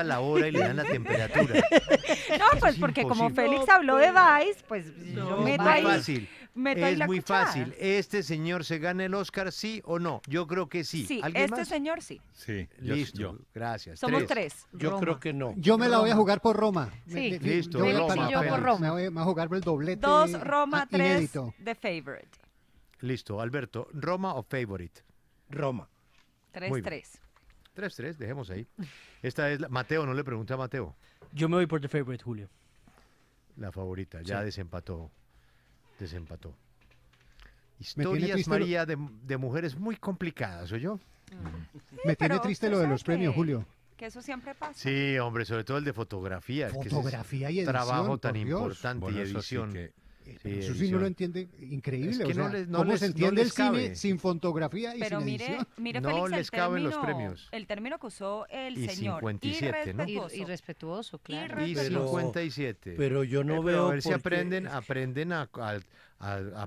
la hora y le dan la temperatura. No, pues es porque como imposible. Félix habló de Vice, pues yo Es meto muy ahí, fácil. meto ahí Es la muy cuchara. fácil. ¿Este señor se gana el Oscar, sí o no? Yo creo que sí. Sí, ¿Alguien este más? señor sí. Sí, Listo, gracias. Somos tres. Yo Roma. creo que no. Yo me la voy a jugar por Roma. Sí. Listo, yo voy a Roma, parar- yo por Félix. Roma. Me voy a jugar por el doblete. 2 Roma, 3 inédito. The Favorite. Listo, Alberto. ¿Roma o Favorite? Roma. Muy 3-3. 3-3, dejemos ahí. Esta es Mateo, no le pregunté a Mateo. Yo me voy por The Favorite, Julio. La favorita, ya Sí. desempató. Desempató. tiene Historias, triste María, de mujeres muy complicadas, ¿o yo? Me tiene pero triste usted lo de sabe los premios, que- Julio. Que eso siempre pasa. Sí, hombre, sobre todo el de fotografía. es que ese es Fotografía y edición, trabajo tan por Dios. importante Bueno, y eso sí edición. que- Sí, Eso sí no edición. lo entiende. Increíble. Es que o sea, no les- no ¿cómo les- se no entiende les el cine cabe. sin fotografía y Pero sin mire, edición? mire No Félix, les caben los premios. el término que usó el Y señor. 57, ¿no? Irrespetuoso. Irrespetuoso, claro. Y Pero- 57. Pero yo no Pero veo a ver si por qué- aprenden a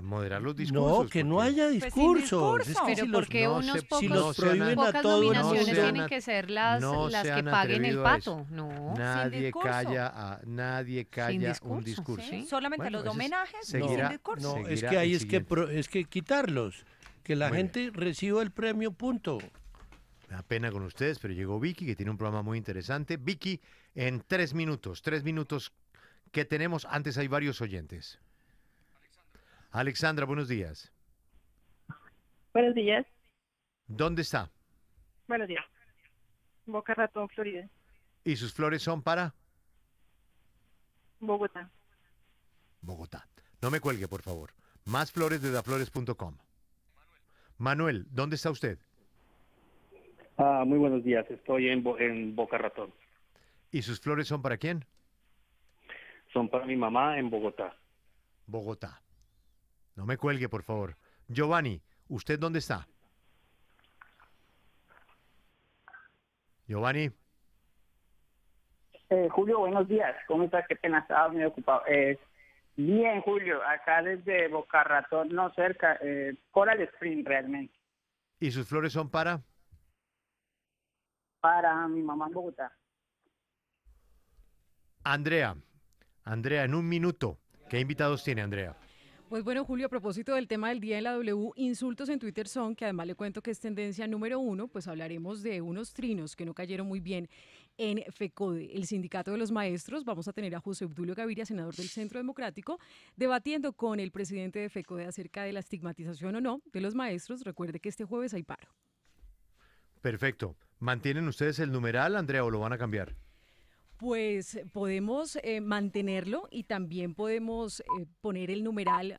moderar los discursos. No, que no porque haya sin discursos. Es discurso. que Pero si los, porque no unos se- pocos, si no los se han- prohíben a pocas todo el nominaciones no se han tienen que ser las, no las se que han paguen el atrevido a eso. pato? No. Nadie discurso. nadie calla un discurso, discurso. Sí, solamente Bueno, los ese es- homenajes seguirá- sin discurso. no, es Seguirá que ahí el es que, siguiente. es que quitarlos. Que la Muy gente reciba el premio, punto. Me da pena con ustedes, pero llegó Vicky, que tiene un programa muy interesante. Vicky, en 3 minutos que tenemos, antes hay varios oyentes. Alexandra, buenos días. Buenos días. ¿Dónde está? Buenos días. Boca Ratón, Florida. ¿Y sus flores son para? Bogotá. Bogotá. No me cuelgue, por favor. Más flores de daflores.com. Manuel, ¿dónde está usted? Muy buenos días, estoy en Boca Ratón. ¿Y sus flores son para quién? Son para mi mamá en Bogotá. Bogotá. No me cuelgue, por favor. Giovanni, ¿usted dónde está? Giovanni, Julio, buenos días. ¿Cómo estás? Qué pena, estaba muy ocupado. Bien, Julio, acá desde Boca Ratón, no cerca, Coral Spring realmente, ¿y sus flores son para? para mi mamá en Bogotá. Andrea. Andrea, en un minuto. ¿Qué invitados tiene Andrea? Pues bueno, Julio, a propósito del tema del día en la W, insultos en Twitter son, que además le cuento que es tendencia número 1, pues hablaremos de unos trinos que no cayeron muy bien en FECODE, el sindicato de los maestros. Vamos a tener a José Obdulio Gaviria, senador del Centro Democrático, debatiendo con el presidente de FECODE acerca de la estigmatización o no de los maestros. Recuerde que este jueves hay paro. Perfecto. ¿Mantienen ustedes el numeral, Andrea, o lo van a cambiar? Pues podemos mantenerlo y también podemos poner el numeral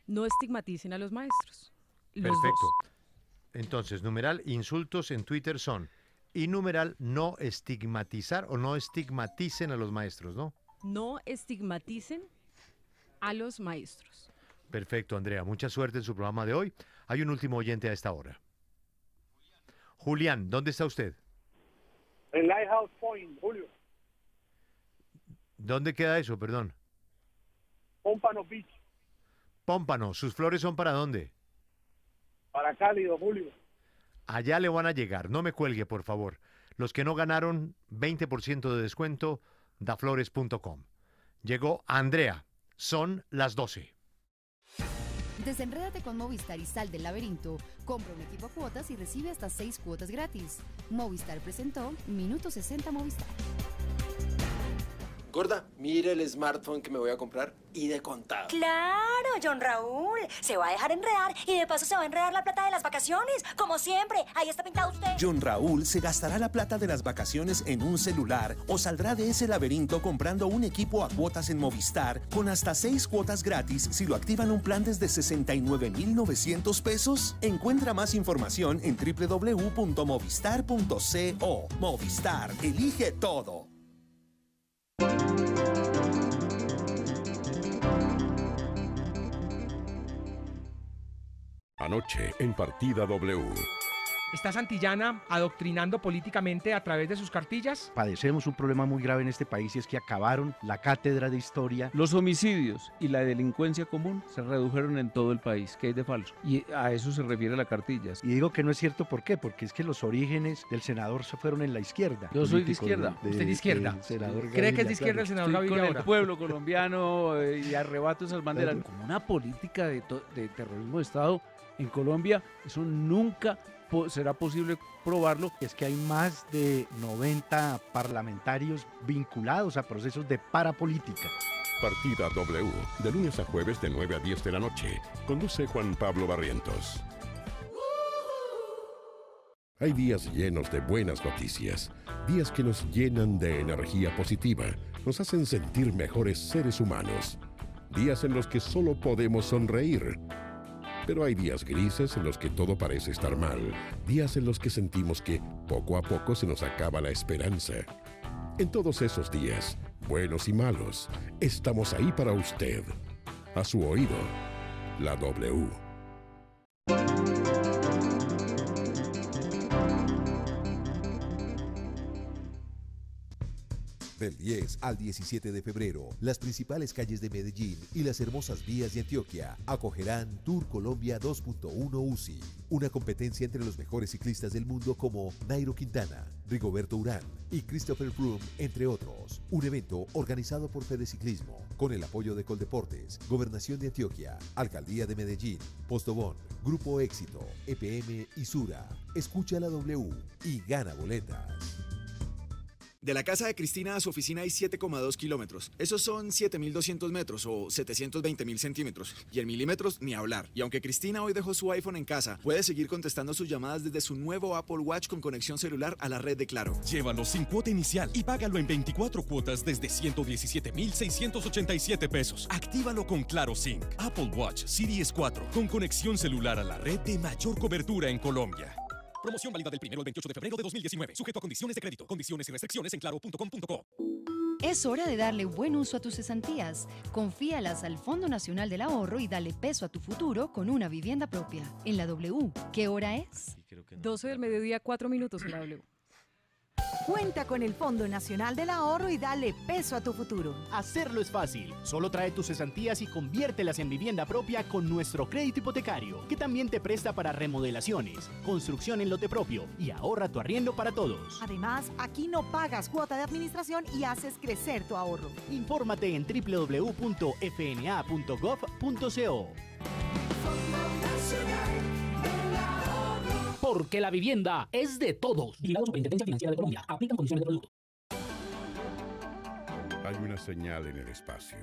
no estigmaticen a los maestros. Los Perfecto. dos. Entonces, numeral insultos en Twitter son y numeral no estigmatizar o no estigmaticen a los maestros, ¿no? No estigmaticen a los maestros. Perfecto, Andrea. Mucha suerte en su programa de hoy. Hay un último oyente a esta hora. Julián, ¿dónde está usted? En Lighthouse Point, Julio. ¿Dónde queda eso? Perdón. Pómpano Beach, Pómpano, ¿sus flores son para dónde? para Cálido, Julio. Allá le van a llegar. No me cuelgue, por favor. Los que no ganaron, 20% de descuento, daflores.com. Llegó Andrea. Son las 12. Desenrédate con Movistar y sal del laberinto. Compra un equipo a cuotas y recibe hasta 6 cuotas gratis. Movistar presentó Minuto 60 Movistar. Gorda, mire el smartphone que me voy a comprar y de contado. Claro, John Raúl. Se va a dejar enredar y de paso se va a enredar la plata de las vacaciones. Como siempre, ahí está pintado usted. John Raúl se gastará la plata de las vacaciones en un celular o saldrá de ese laberinto comprando un equipo a cuotas en Movistar con hasta 6 cuotas gratis si lo activan un plan desde 69,900 pesos. Encuentra más información en www.movistar.co. Movistar, elige todo. Anoche en Partida W. ¿Está Santillana adoctrinando políticamente a través de sus cartillas? Padecemos un problema muy grave en este país y es que acabaron la cátedra de historia. Los homicidios y la delincuencia común se redujeron en todo el país. ¿Qué hay de falso? Y a eso se refiere la cartillas. Y digo que no es cierto, ¿por qué? Porque es que los orígenes del senador se fueron en la izquierda. Yo soy de izquierda. ¿Usted es de izquierda? ¿Cree que es de izquierda el senador Estoy Gaviria con el pueblo colombiano y arrebato esas banderas. Como una política de terrorismo de Estado en Colombia, eso nunca será posible probarlo. Es que hay más de 90 parlamentarios vinculados a procesos de parapolítica. Partida W, de lunes a jueves de 9 a 10 de la noche. Conduce Juan Pablo Barrientos. Hay días llenos de buenas noticias, días que nos llenan de energía positiva, nos hacen sentir mejores seres humanos, días en los que solo podemos sonreír. Pero hay días grises en los que todo parece estar mal, días en los que sentimos que poco a poco se nos acaba la esperanza. En todos esos días, buenos y malos, estamos ahí para usted. A su oído, la W. Del 10 al 17 de febrero, las principales calles de Medellín y las hermosas vías de Antioquia acogerán Tour Colombia 2.1 UCI, una competencia entre los mejores ciclistas del mundo como Nairo Quintana, Rigoberto Urán y Christopher Froome, entre otros. Un evento organizado por Fedeciclismo, con el apoyo de Coldeportes, Gobernación de Antioquia, Alcaldía de Medellín, Postobón, Grupo Éxito, EPM y Sura. Escucha la W y gana boletas. De la casa de Cristina a su oficina hay 7,2 kilómetros. Esos son 7.200 metros o 720.000 centímetros. Y en milímetros ni hablar. Y aunque Cristina hoy dejó su iPhone en casa, puede seguir contestando sus llamadas desde su nuevo Apple Watch con conexión celular a la red de Claro. Llévalo sin cuota inicial y págalo en 24 cuotas desde 117.687 pesos. Actívalo con Claro Sync. Apple Watch Series 4 con conexión celular a la red de mayor cobertura en Colombia. Promoción válida del 1 al 28 de febrero de 2019. Sujeto a condiciones de crédito. Condiciones y restricciones en claro.com.co. Es hora de darle buen uso a tus cesantías. Confíalas al Fondo Nacional del Ahorro y dale peso a tu futuro con una vivienda propia. En la W, ¿qué hora es? 12 del mediodía, 4 minutos en la W. Cuenta con el Fondo Nacional del Ahorro y dale peso a tu futuro. Hacerlo es fácil. Solo trae tus cesantías y conviértelas en vivienda propia con nuestro crédito hipotecario, que también te presta para remodelaciones, construcción en lote propio y ahorra tu arriendo para todos. Además, aquí no pagas cuota de administración y haces crecer tu ahorro. Infórmate en www.fna.gov.co. Porque la vivienda es de todos. Vigilado Superintendencia Financiera de Colombia. Aplican condiciones de producto. Hay una señal en el espacio,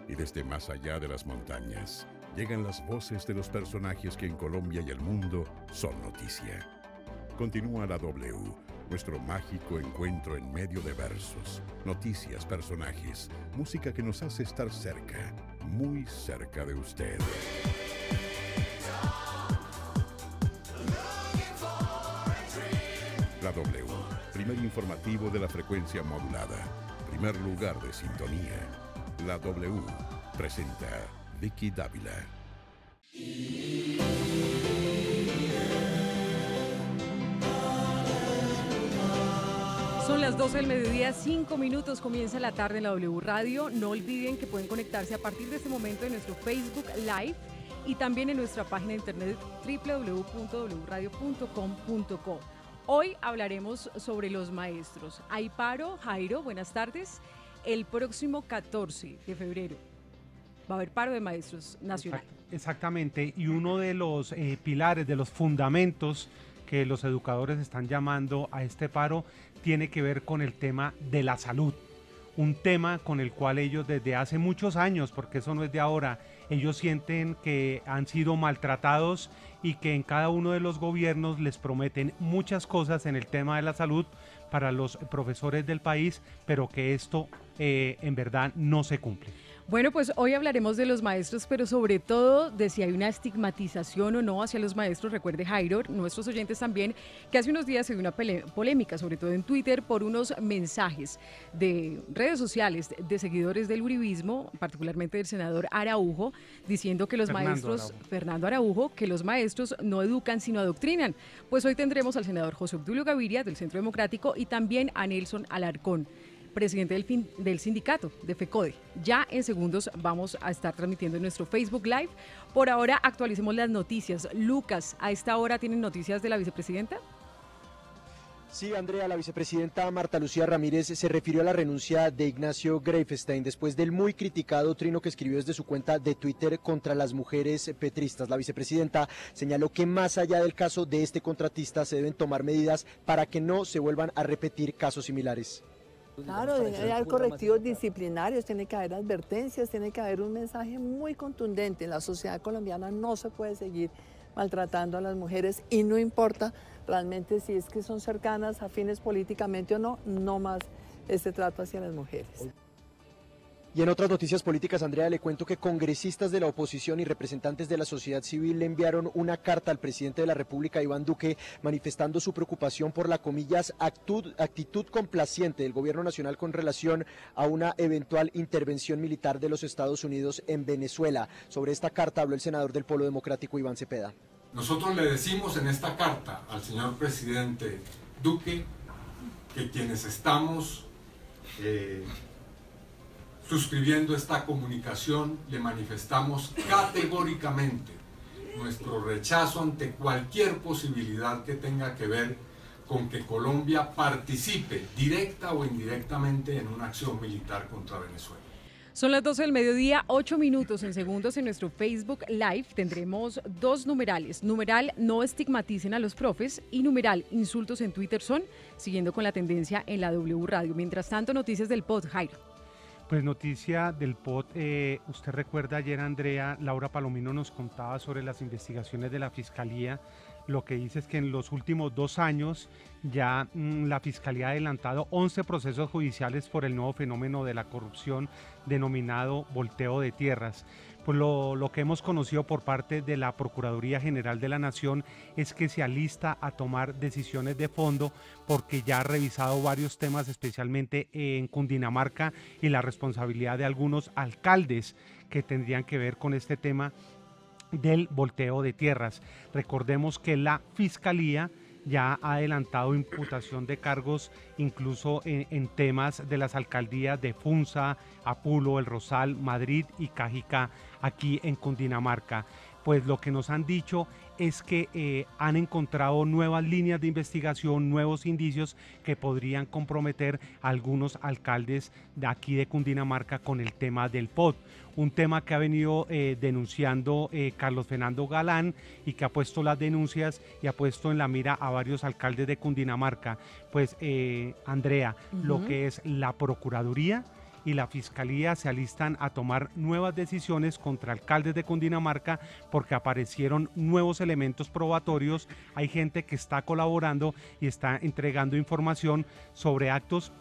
y desde más allá de las montañas llegan las voces de los personajes que en Colombia y el mundo son noticia. Continúa la W, nuestro mágico encuentro en medio de versos, noticias, personajes, música que nos hace estar cerca, muy cerca de usted. La W, primer informativo de la frecuencia modulada, primer lugar de sintonía. La W presenta Vicky Dávila. Son las 12 del mediodía, 5 minutos, comienza la tarde en la W Radio. No olviden que pueden conectarse a partir de este momento en nuestro Facebook Live y también en nuestra página de internet www.wradio.com.co. Hoy hablaremos sobre los maestros. Hay paro, Jairo, buenas tardes. El próximo 14 de febrero va a haber paro de maestros nacional. Exactamente, y uno de los pilares, de los fundamentos que los educadores están llamando a este paro tiene que ver con el tema de la salud. Un tema con el cual ellos desde hace muchos años, porque eso no es de ahora, ellos sienten que han sido maltratados y que en cada uno de los gobiernos les prometen muchas cosas en el tema de la salud para los profesores del país, pero que esto en verdad no se cumple. Bueno, pues hoy hablaremos de los maestros, pero sobre todo de si hay una estigmatización o no hacia los maestros. Recuerde, Jairo, nuestros oyentes también, que hace unos días se dio una polémica, sobre todo en Twitter, por unos mensajes de redes sociales de seguidores del uribismo, particularmente del senador Araujo, diciendo que los Fernando Araujo, que los maestros no educan sino adoctrinan. Pues hoy tendremos al senador José Obdulio Gaviria del Centro Democrático y también a Nelson Alarcón, presidente del sindicato de FECODE. Ya en segundos vamos a estar transmitiendo en nuestro Facebook Live. Por ahora actualicemos las noticias. Lucas, ¿a esta hora tienen noticias de la vicepresidenta? Sí, Andrea, la vicepresidenta Marta Lucía Ramírez se refirió a la renuncia de Ignacio Greifstein después del muy criticado trino que escribió desde su cuenta de Twitter contra las mujeres petristas. La vicepresidenta señaló que más allá del caso de este contratista se deben tomar medidas para que no se vuelvan a repetir casos similares. Claro, debe haber correctivos disciplinarios, tiene que haber advertencias, tiene que haber un mensaje muy contundente. En la sociedad colombiana no se puede seguir maltratando a las mujeres y no importa realmente si es que son cercanas, afines políticamente o no, no más este trato hacia las mujeres. Y en otras noticias políticas, Andrea, le cuento que congresistas de la oposición y representantes de la sociedad civil le enviaron una carta al presidente de la República, Iván Duque, manifestando su preocupación por la, comillas, actitud complaciente del gobierno nacional con relación a una eventual intervención militar de los Estados Unidos en Venezuela. Sobre esta carta habló el senador del Polo Democrático, Iván Cepeda. Nosotros le decimos en esta carta al señor presidente Duque que quienes estamos suscribiendo esta comunicación le manifestamos categóricamente nuestro rechazo ante cualquier posibilidad que tenga que ver con que Colombia participe directa o indirectamente en una acción militar contra Venezuela. Son las 12 del mediodía, 8 minutos en segundos en nuestro Facebook Live. Tendremos dos numerales. Numeral no estigmaticen a los profes y numeral insultos en Twitter son, siguiendo con la tendencia en la W Radio. Mientras tanto, noticias del pod, Jairo. Pues noticia del POT, usted recuerda ayer, Andrea, Laura Palomino nos contaba sobre las investigaciones de la Fiscalía. Lo que dice es que en los últimos 2 años ya la Fiscalía ha adelantado 11 procesos judiciales por el nuevo fenómeno de la corrupción denominado volteo de tierras. Pues lo que hemos conocido por parte de la Procuraduría General de la Nación es que se alista a tomar decisiones de fondo porque ya ha revisado varios temas, especialmente en Cundinamarca, y la responsabilidad de algunos alcaldes que tendrían que ver con este tema del volteo de tierras. Recordemos que la Fiscalía ya ha adelantado imputación de cargos incluso en temas de las alcaldías de Funza, Apulo, El Rosal, Madrid y Cajicá, aquí en Cundinamarca. Pues lo que nos han dicho es que han encontrado nuevas líneas de investigación, nuevos indicios que podrían comprometer a algunos alcaldes de aquí de Cundinamarca con el tema del POT. Un tema que ha venido denunciando Carlos Fernando Galán y que ha puesto las denuncias y ha puesto en la mira a varios alcaldes de Cundinamarca. Pues Andrea, lo que es la Procuraduría y la Fiscalía se alistan a tomar nuevas decisiones contra alcaldes de Cundinamarca porque aparecieron nuevos elementos probatorios. Hay gente que está colaborando y está entregando información sobre actos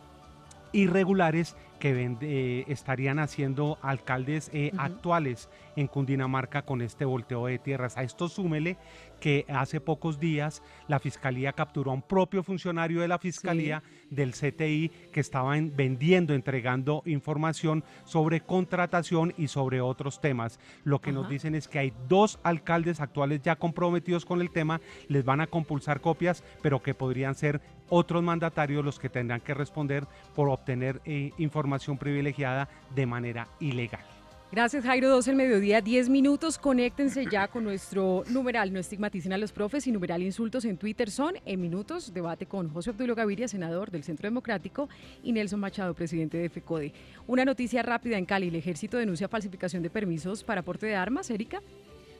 irregulares que estarían haciendo alcaldes actuales en Cundinamarca con este volteo de tierras. A esto súmele que hace pocos días la Fiscalía capturó a un propio funcionario de la Fiscalía del CTI que estaban entregando información sobre contratación y sobre otros temas. Lo que nos dicen es que hay 2 alcaldes actuales ya comprometidos con el tema, les van a compulsar copias, pero que podrían ser otros mandatarios los que tendrán que responder por obtener información privilegiada de manera ilegal. Gracias, Jairo. 12 del mediodía, 10 minutos. Conéctense ya con nuestro numeral no estigmaticen a los profes y numeral insultos en Twitter son. En minutos, debate con José Obdulio Gaviria, senador del Centro Democrático, y Nelson Machado, presidente de FECODE. Una noticia rápida en Cali. El ejército denuncia falsificación de permisos para porte de armas, Erika.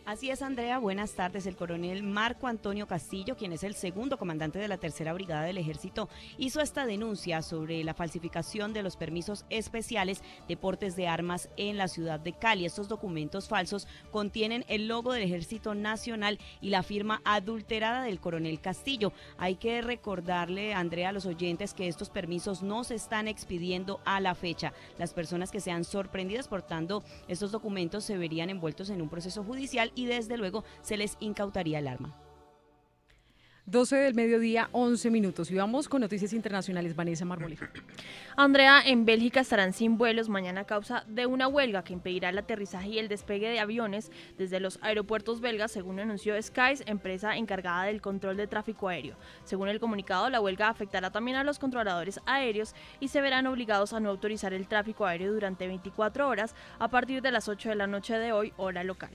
Así es, Andrea, buenas tardes. El coronel Marco Antonio Castillo, quien es el segundo comandante de la Tercera Brigada del Ejército, hizo esta denuncia sobre la falsificación de los permisos especiales de portes de armas en la ciudad de Cali. Estos documentos falsos contienen el logo del Ejército Nacional y la firma adulterada del coronel Castillo. Hay que recordarle, Andrea, a los oyentes que estos permisos no se están expidiendo a la fecha. Las personas que sean sorprendidas portando estos documentos se verían envueltos en un proceso judicial y desde luego se les incautaría el arma. 12 del mediodía, 11 minutos. Y vamos con noticias internacionales. Vanessa Marmolejo. Andrea, en Bélgica estarán sin vuelos mañana a causa de una huelga que impedirá el aterrizaje y el despegue de aviones desde los aeropuertos belgas, según anunció Skies, empresa encargada del control de tráfico aéreo. Según el comunicado, la huelga afectará también a los controladores aéreos y se verán obligados a no autorizar el tráfico aéreo durante 24 horas a partir de las 8 de la noche de hoy, hora local.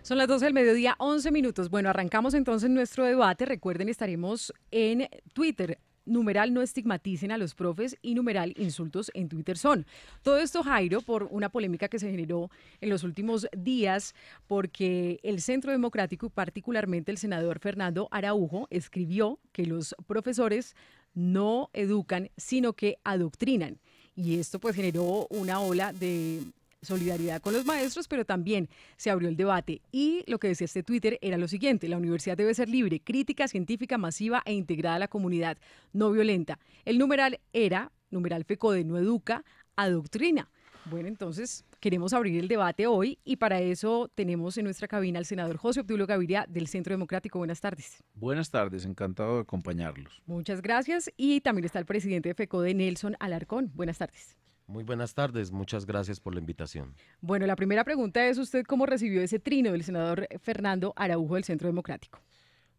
Son las 12 del mediodía, 11 minutos. Bueno, arrancamos entonces nuestro debate. Recuerden, estaremos en Twitter. Numeral no estigmaticen a los profes y numeral insultos en Twitter son. Todo esto, Jairo, por una polémica que se generó en los últimos días porque el Centro Democrático y particularmente el senador Fernando Araujo escribió que los profesores no educan, sino que adoctrinan. Y esto pues generó una ola de solidaridad con los maestros, pero también se abrió el debate y lo que decía este Twitter era lo siguiente: la universidad debe ser libre, crítica, científica, masiva e integrada a la comunidad, no violenta. El numeral era, numeral FECODE, no educa, adoctrina. Bueno, entonces queremos abrir el debate hoy y para eso tenemos en nuestra cabina al senador José Obdulio Gaviria del Centro Democrático. Buenas tardes. Buenas tardes, encantado de acompañarlos. Muchas gracias y también está el presidente de FECODE, Nelson Alarcón. Buenas tardes. Muy buenas tardes, muchas gracias por la invitación. Bueno, la primera pregunta es: ¿usted cómo recibió ese trino del senador Fernando Araujo del Centro Democrático?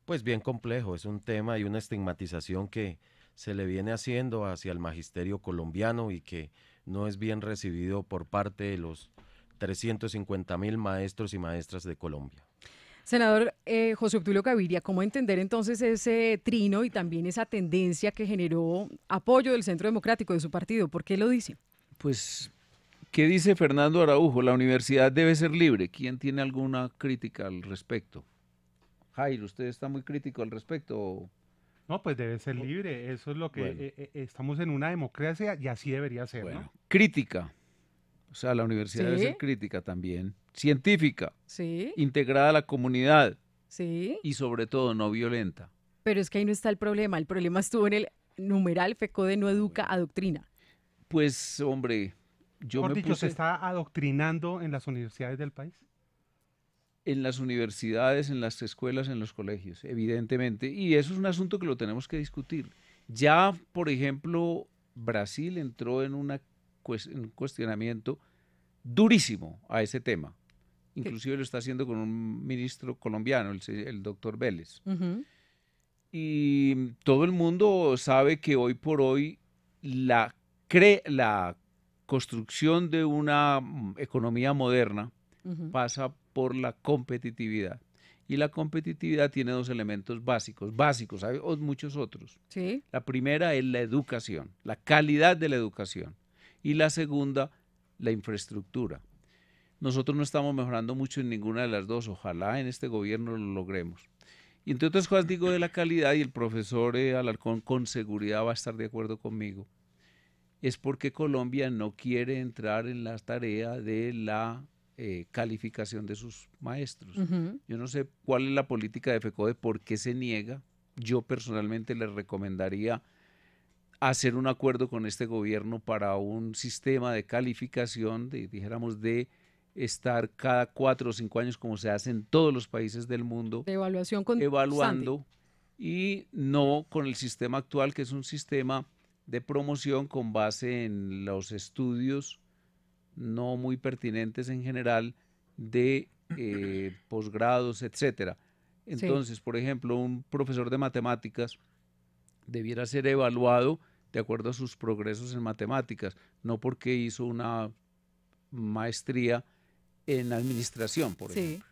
Pues bien complejo, es un tema y una estigmatización que se le viene haciendo hacia el magisterio colombiano y que no es bien recibido por parte de los 350.000 maestros y maestras de Colombia. Senador José Obdulio Gaviria, ¿cómo entender entonces ese trino y también esa tendencia que generó apoyo del Centro Democrático de su partido? ¿Por qué lo dice? Pues, ¿qué dice Fernando Araujo? La universidad debe ser libre. ¿Quién tiene alguna crítica al respecto? Jairo, ¿usted está muy crítico al respecto? No, pues debe ser libre. Eso es lo que estamos en una democracia y así debería ser, bueno, ¿no? Crítica. O sea, la universidad debe ser crítica también. Científica. Sí. Integrada a la comunidad. Sí. Y sobre todo no violenta. Pero es que ahí no está el problema. El problema estuvo en el numeral FECODE no educa, adoctrina. Pues, hombre, yo me puse... ¿Se está adoctrinando en las universidades del país? En las universidades, en las escuelas, en los colegios, evidentemente. Y eso es un asunto que lo tenemos que discutir. Ya, por ejemplo, Brasil entró en un cuestionamiento durísimo a ese tema. Inclusive lo está haciendo con un ministro colombiano, el doctor Vélez. Y todo el mundo sabe que hoy por hoy la construcción de una economía moderna pasa por la competitividad. Y la competitividad tiene dos elementos básicos, hay muchos otros. ¿Sí? La primera es la educación, la calidad de la educación. Y la segunda, la infraestructura. Nosotros no estamos mejorando mucho en ninguna de las dos, ojalá en este gobierno lo logremos. Y entre otras cosas digo de la calidad, y el profesor Alarcón con seguridad va a estar de acuerdo conmigo, es porque Colombia no quiere entrar en la tarea de la calificación de sus maestros. Yo no sé cuál es la política de FECODE, por qué se niega. Yo personalmente les recomendaría hacer un acuerdo con este gobierno para un sistema de calificación, dijéramos, de estar cada 4 o 5 años, como se hace en todos los países del mundo, de evaluación constante, evaluando, y no con el sistema actual, que es un sistema de promoción con base en los estudios no muy pertinentes en general de posgrados, etcétera. Entonces, por ejemplo, un profesor de matemáticas debiera ser evaluado de acuerdo a sus progresos en matemáticas, no porque hizo una maestría en administración, por ejemplo.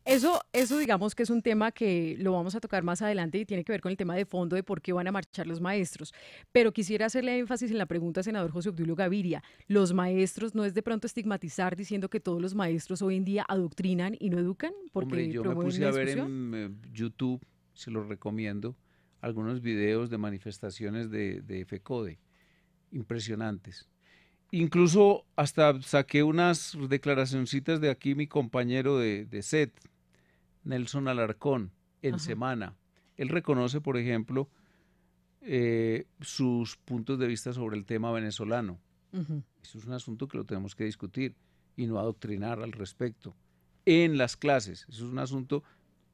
Eso digamos que es un tema que lo vamos a tocar más adelante y tiene que ver con el tema de fondo de por qué van a marchar los maestros. Pero quisiera hacerle énfasis en la pregunta, senador José Obdulio Gaviria. Los maestros, ¿no es de pronto estigmatizar diciendo que todos los maestros hoy en día adoctrinan y no educan? Porque Hombre, yo me promueven puse la a ver discusión. en YouTube, se los recomiendo, algunos videos de manifestaciones de FECODE, impresionantes. Incluso hasta saqué unas declaracioncitas de aquí mi compañero de SET, Nelson Alarcón, en Ajá. Semana. Él reconoce, por ejemplo, sus puntos de vista sobre el tema venezolano. Ujú. Eso es un asunto que lo tenemos que discutir y no adoctrinar al respecto en las clases. Eso es un asunto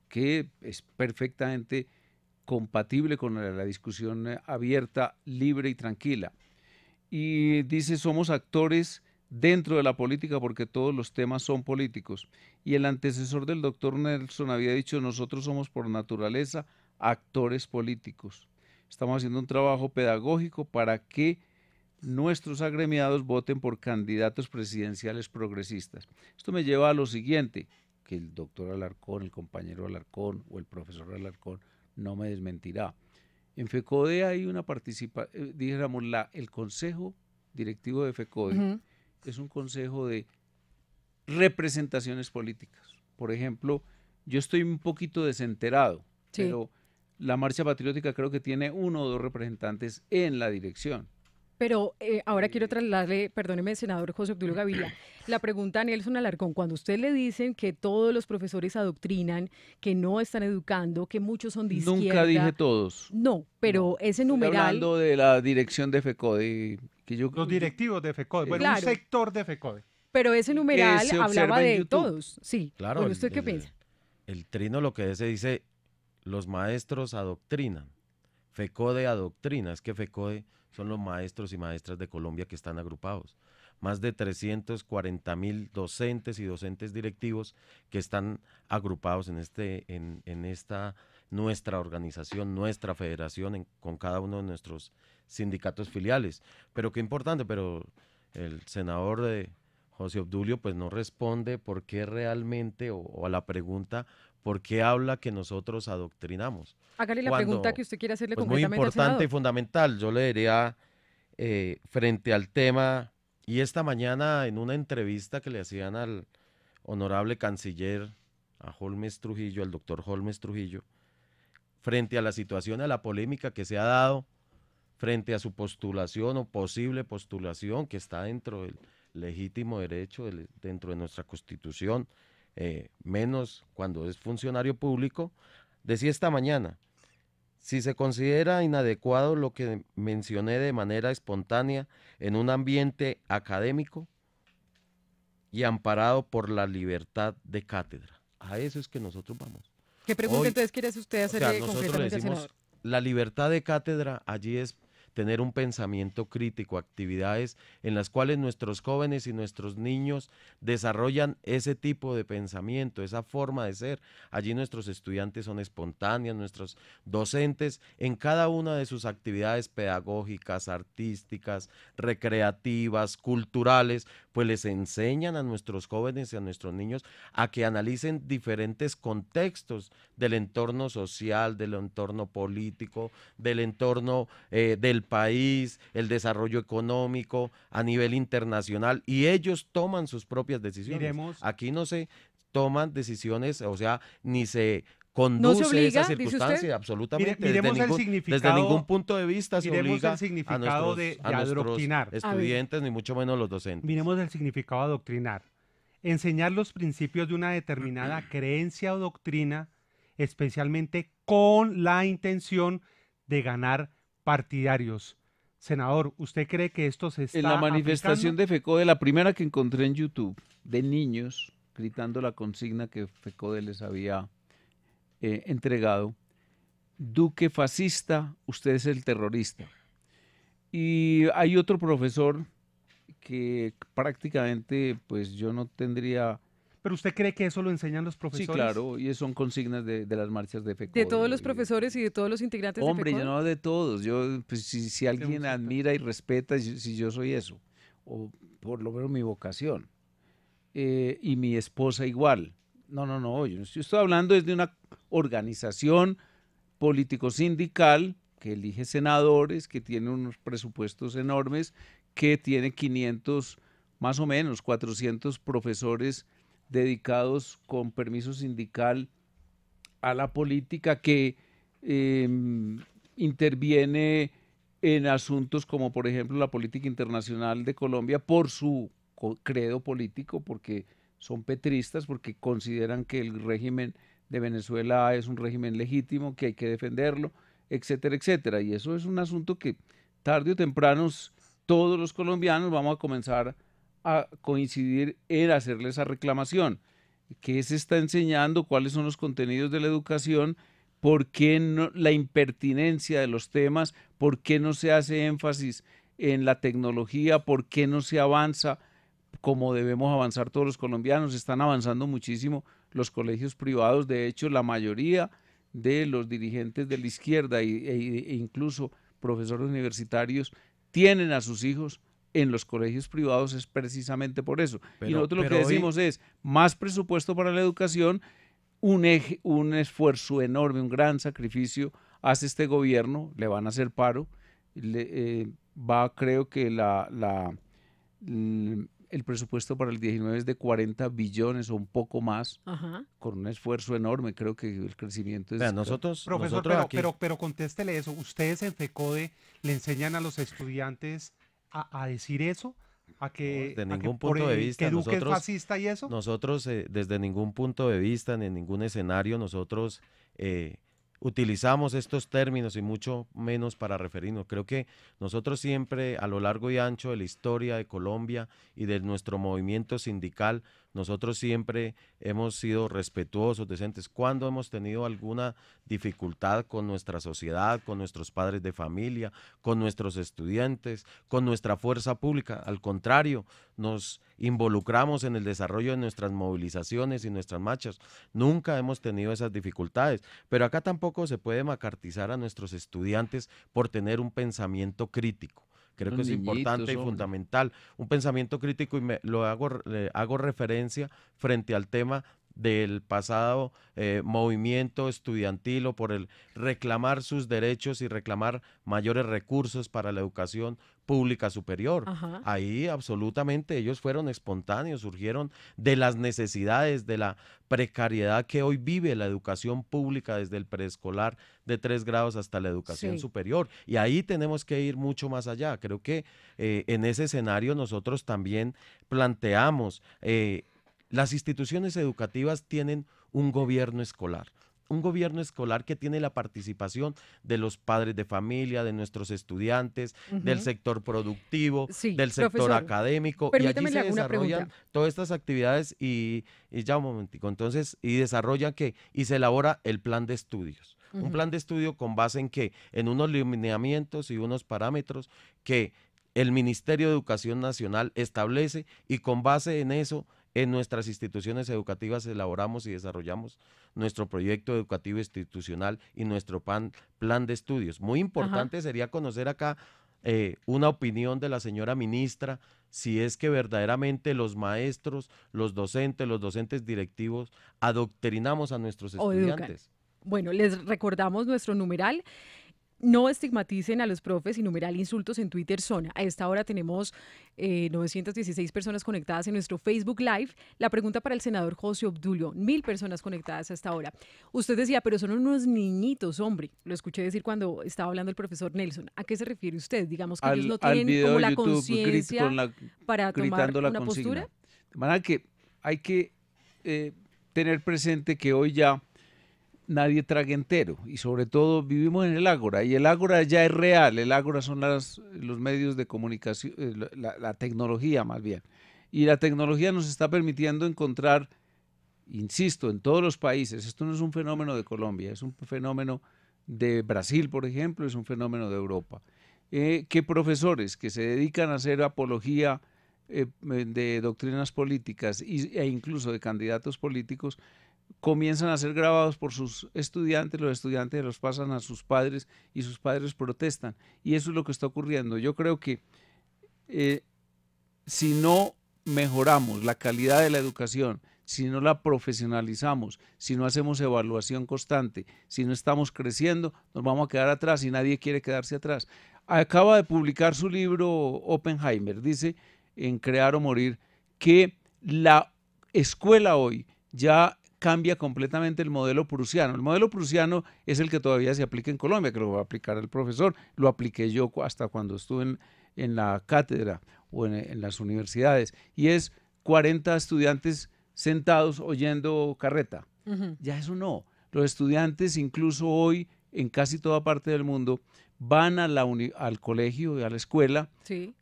que es perfectamente compatible con la discusión abierta, libre y tranquila. Y dice, somos actores dentro de la política porque todos los temas son políticos. Y el antecesor del doctor Nelson había dicho, nosotros somos por naturaleza actores políticos. Estamos haciendo un trabajo pedagógico para que nuestros agremiados voten por candidatos presidenciales progresistas. Esto me lleva a lo siguiente, que el doctor Alarcón, el compañero Alarcón o el profesor Alarcón no me desmentirá. En FECODE hay una participación, dijéramos, el consejo directivo de FECODE Ujú. es un consejo de representaciones políticas. Por ejemplo, yo estoy un poquito desenterado, Sí. pero la Marcha Patriótica creo que tiene 1 o 2 representantes en la dirección. Pero ahora quiero trasladarle, perdóneme, senador José Obdulio Gaviria, la pregunta a Nelson Alarcón. Cuando usted le dicen que todos los profesores adoctrinan, que no están educando, que muchos son de izquierda. Nunca dije todos. No, pero ese Estoy numeral. hablando de la dirección de FECODE. Que yo, Los directivos de FECODE, bueno, Claro. un sector de FECODE. Pero ese numeral se hablaba observa en de YouTube. todos. Sí. Claro, Bueno, ¿usted qué piensa? El trino lo que dice, los maestros adoctrinan, FECODE adoctrina, es que FECODE son los maestros y maestras de Colombia que están agrupados. Más de 340.000 docentes y docentes directivos que están agrupados en esta nuestra organización, nuestra federación, con cada uno de nuestros sindicatos filiales. Pero qué importante, pero el senador José Obdulio pues no responde por qué realmente, o a la pregunta, por qué habla que nosotros adoctrinamos. Hágale la Cuando, pregunta que usted quiere hacerle pues muy concretamente al importante y senador. fundamental, yo le diría frente al tema, y esta mañana en una entrevista que le hacían al honorable canciller, a Holmes Trujillo, al doctor Holmes Trujillo, frente a la situación, a la polémica que se ha dado, frente a su postulación o posible postulación que está dentro del legítimo derecho, dentro de nuestra Constitución, menos cuando es funcionario público, decía esta mañana, si se considera inadecuado lo que mencioné de manera espontánea en un ambiente académico y amparado por la libertad de cátedra. A eso es que nosotros vamos. ¿Qué pregunta Hoy, entonces quiere usted hacerle nosotros le concretamente al decimos, senador? la libertad de cátedra allí es tener un pensamiento crítico, actividades en las cuales nuestros jóvenes y nuestros niños desarrollan ese tipo de pensamiento, esa forma de ser. Allí nuestros estudiantes son espontáneos, nuestros docentes en cada una de sus actividades pedagógicas, artísticas, recreativas, culturales, pues les enseñan a nuestros jóvenes y a nuestros niños a que analicen diferentes contextos del entorno social, del entorno político, del entorno del país, el desarrollo económico a nivel internacional, y ellos toman sus propias decisiones. Aquí no se toman decisiones, o sea, ni se conduce obliga, esa dice circunstancia, usted. absolutamente. Miremos el desde significado, ningún punto de vista se miremos obliga el significado a nuestros, de a nuestros adoctrinar. estudiantes, ni mucho menos los docentes. Miremos el significado de adoctrinar. Enseñar los principios de una determinada creencia o doctrina, especialmente con la intención de ganar partidarios. Senador, ¿usted cree que esto se está En la manifestación aplicando? de FECODE, la primera que encontré en YouTube, de niños gritando la consigna que FECODE les había entregado, Duque fascista, usted es el terrorista. Y hay otro profesor que prácticamente, pues yo no tendría... ¿Pero usted cree que eso lo enseñan los profesores? Sí, claro, y son consignas de las marchas de FECODE. ¿De todos los profesores y de todos los integrantes Hombre, de yo FECODE? no de todos. Yo, pues, si alguien admira y respeta, si yo soy eso, o por lo menos mi vocación, y mi esposa igual, No, yo estoy hablando desde una organización político-sindical que elige senadores, que tiene unos presupuestos enormes, que tiene 500, más o menos 400 profesores dedicados con permiso sindical a la política, que interviene en asuntos como, por ejemplo, la política internacional de Colombia por su credo político, porque son petristas, porque consideran que el régimen de Venezuela es un régimen legítimo, que hay que defenderlo, etcétera, etcétera. Y eso es un asunto que tarde o temprano todos los colombianos vamos a comenzar a coincidir en hacerle esa reclamación. ¿Qué se está enseñando? ¿Cuáles son los contenidos de la educación? ¿Por qué no, la impertinencia de los temas? ¿Por qué no se hace énfasis en la tecnología? ¿Por qué no se avanza como debemos avanzar todos los colombianos? Están avanzando muchísimo los colegios privados. De hecho, la mayoría de los dirigentes de la izquierda e incluso profesores universitarios tienen a sus hijos en los colegios privados, es precisamente por eso. Y nosotros lo que decimos es más presupuesto para la educación, un esfuerzo enorme, un gran sacrificio hace este gobierno, le van a hacer paro, creo que el presupuesto para el 19 es de 40 billones o un poco más, con un esfuerzo enorme. Creo que el crecimiento es... Profesor, pero contéstele eso. ¿Ustedes en FECODE le enseñan a los estudiantes a decir eso? De ningún punto de vista. Nosotros, fascista y eso. Nosotros, desde ningún punto de vista, ni en ningún escenario, nosotros utilizamos estos términos y mucho menos para referirnos. Creo que nosotros siempre, a lo largo y ancho de la historia de Colombia y de nuestro movimiento sindical, nosotros siempre hemos sido respetuosos, decentes. Cuando hemos tenido alguna dificultad con nuestra sociedad, con nuestros padres de familia, con nuestros estudiantes, con nuestra fuerza pública, al contrario, nos involucramos en el desarrollo de nuestras movilizaciones y nuestras marchas. Nunca hemos tenido esas dificultades, pero acá tampoco se puede macartizar a nuestros estudiantes por tener un pensamiento crítico. Creo que es importante y fundamental. Un pensamiento crítico, y le hago referencia frente al tema del pasado movimiento estudiantil o por el reclamar sus derechos y reclamar mayores recursos para la educación pública superior. Ahí absolutamente ellos fueron espontáneos, surgieron de las necesidades, de la precariedad que hoy vive la educación pública desde el preescolar de 3 grados hasta la educación superior. Y ahí tenemos que ir mucho más allá. Creo que en ese escenario nosotros también planteamos, las instituciones educativas tienen un gobierno escolar. Un gobierno escolar que tiene la participación de los padres de familia, de nuestros estudiantes, del sector productivo, del sector académico, y allí se desarrollan todas estas actividades y ya un momentico, entonces, y desarrolla y se elabora el plan de estudios. Un plan de estudio con base en ¿qué? En unos lineamientos y unos parámetros que el Ministerio de Educación Nacional establece, y con base en eso, en nuestras instituciones educativas elaboramos y desarrollamos nuestro proyecto educativo institucional y nuestro plan de estudios. Muy importante sería conocer acá una opinión de la señora ministra, si es que verdaderamente los maestros, los docentes directivos, adoctrinamos a nuestros estudiantes. Bueno, les recordamos nuestro numeral. No estigmaticen a los profes y numeral insultos en Twitter Zona. A esta hora tenemos 916 personas conectadas en nuestro Facebook Live. La pregunta para el senador José Obdulio, 1000 personas conectadas hasta ahora. Usted decía, pero son unos niñitos, hombre. Lo escuché decir cuando estaba hablando el profesor Nelson. ¿A qué se refiere usted? Digamos que ellos no tienen como la conciencia para tomar una postura. De manera que hay que tener presente que hoy ya nadie traga entero, y sobre todo vivimos en el ágora, y el ágora ya es real. El ágora son los medios de comunicación, la tecnología más bien, y la tecnología nos está permitiendo encontrar, insisto, en todos los países. Esto no es un fenómeno de Colombia, es un fenómeno de Brasil, por ejemplo, es un fenómeno de Europa, que profesores que se dedican a hacer apología de doctrinas políticas e incluso de candidatos políticos comienzan a ser grabados por sus estudiantes, los estudiantes los pasan a sus padres y sus padres protestan, y eso es lo que está ocurriendo. Yo creo que si no mejoramos la calidad de la educación, si no la profesionalizamos, si no hacemos evaluación constante, si no estamos creciendo, nos vamos a quedar atrás y nadie quiere quedarse atrás. Acaba de publicar su libro Oppenheimer, dice en Crear o Morir, que la escuela hoy ya cambia completamente el modelo prusiano. El modelo prusiano es el que todavía se aplica en Colombia, que lo va a aplicar el profesor, lo apliqué yo hasta cuando estuve en la cátedra o en las universidades, y es 40 estudiantes sentados oyendo carreta. Ya eso no. Los estudiantes incluso hoy en casi toda parte del mundo van a al colegio y a la escuela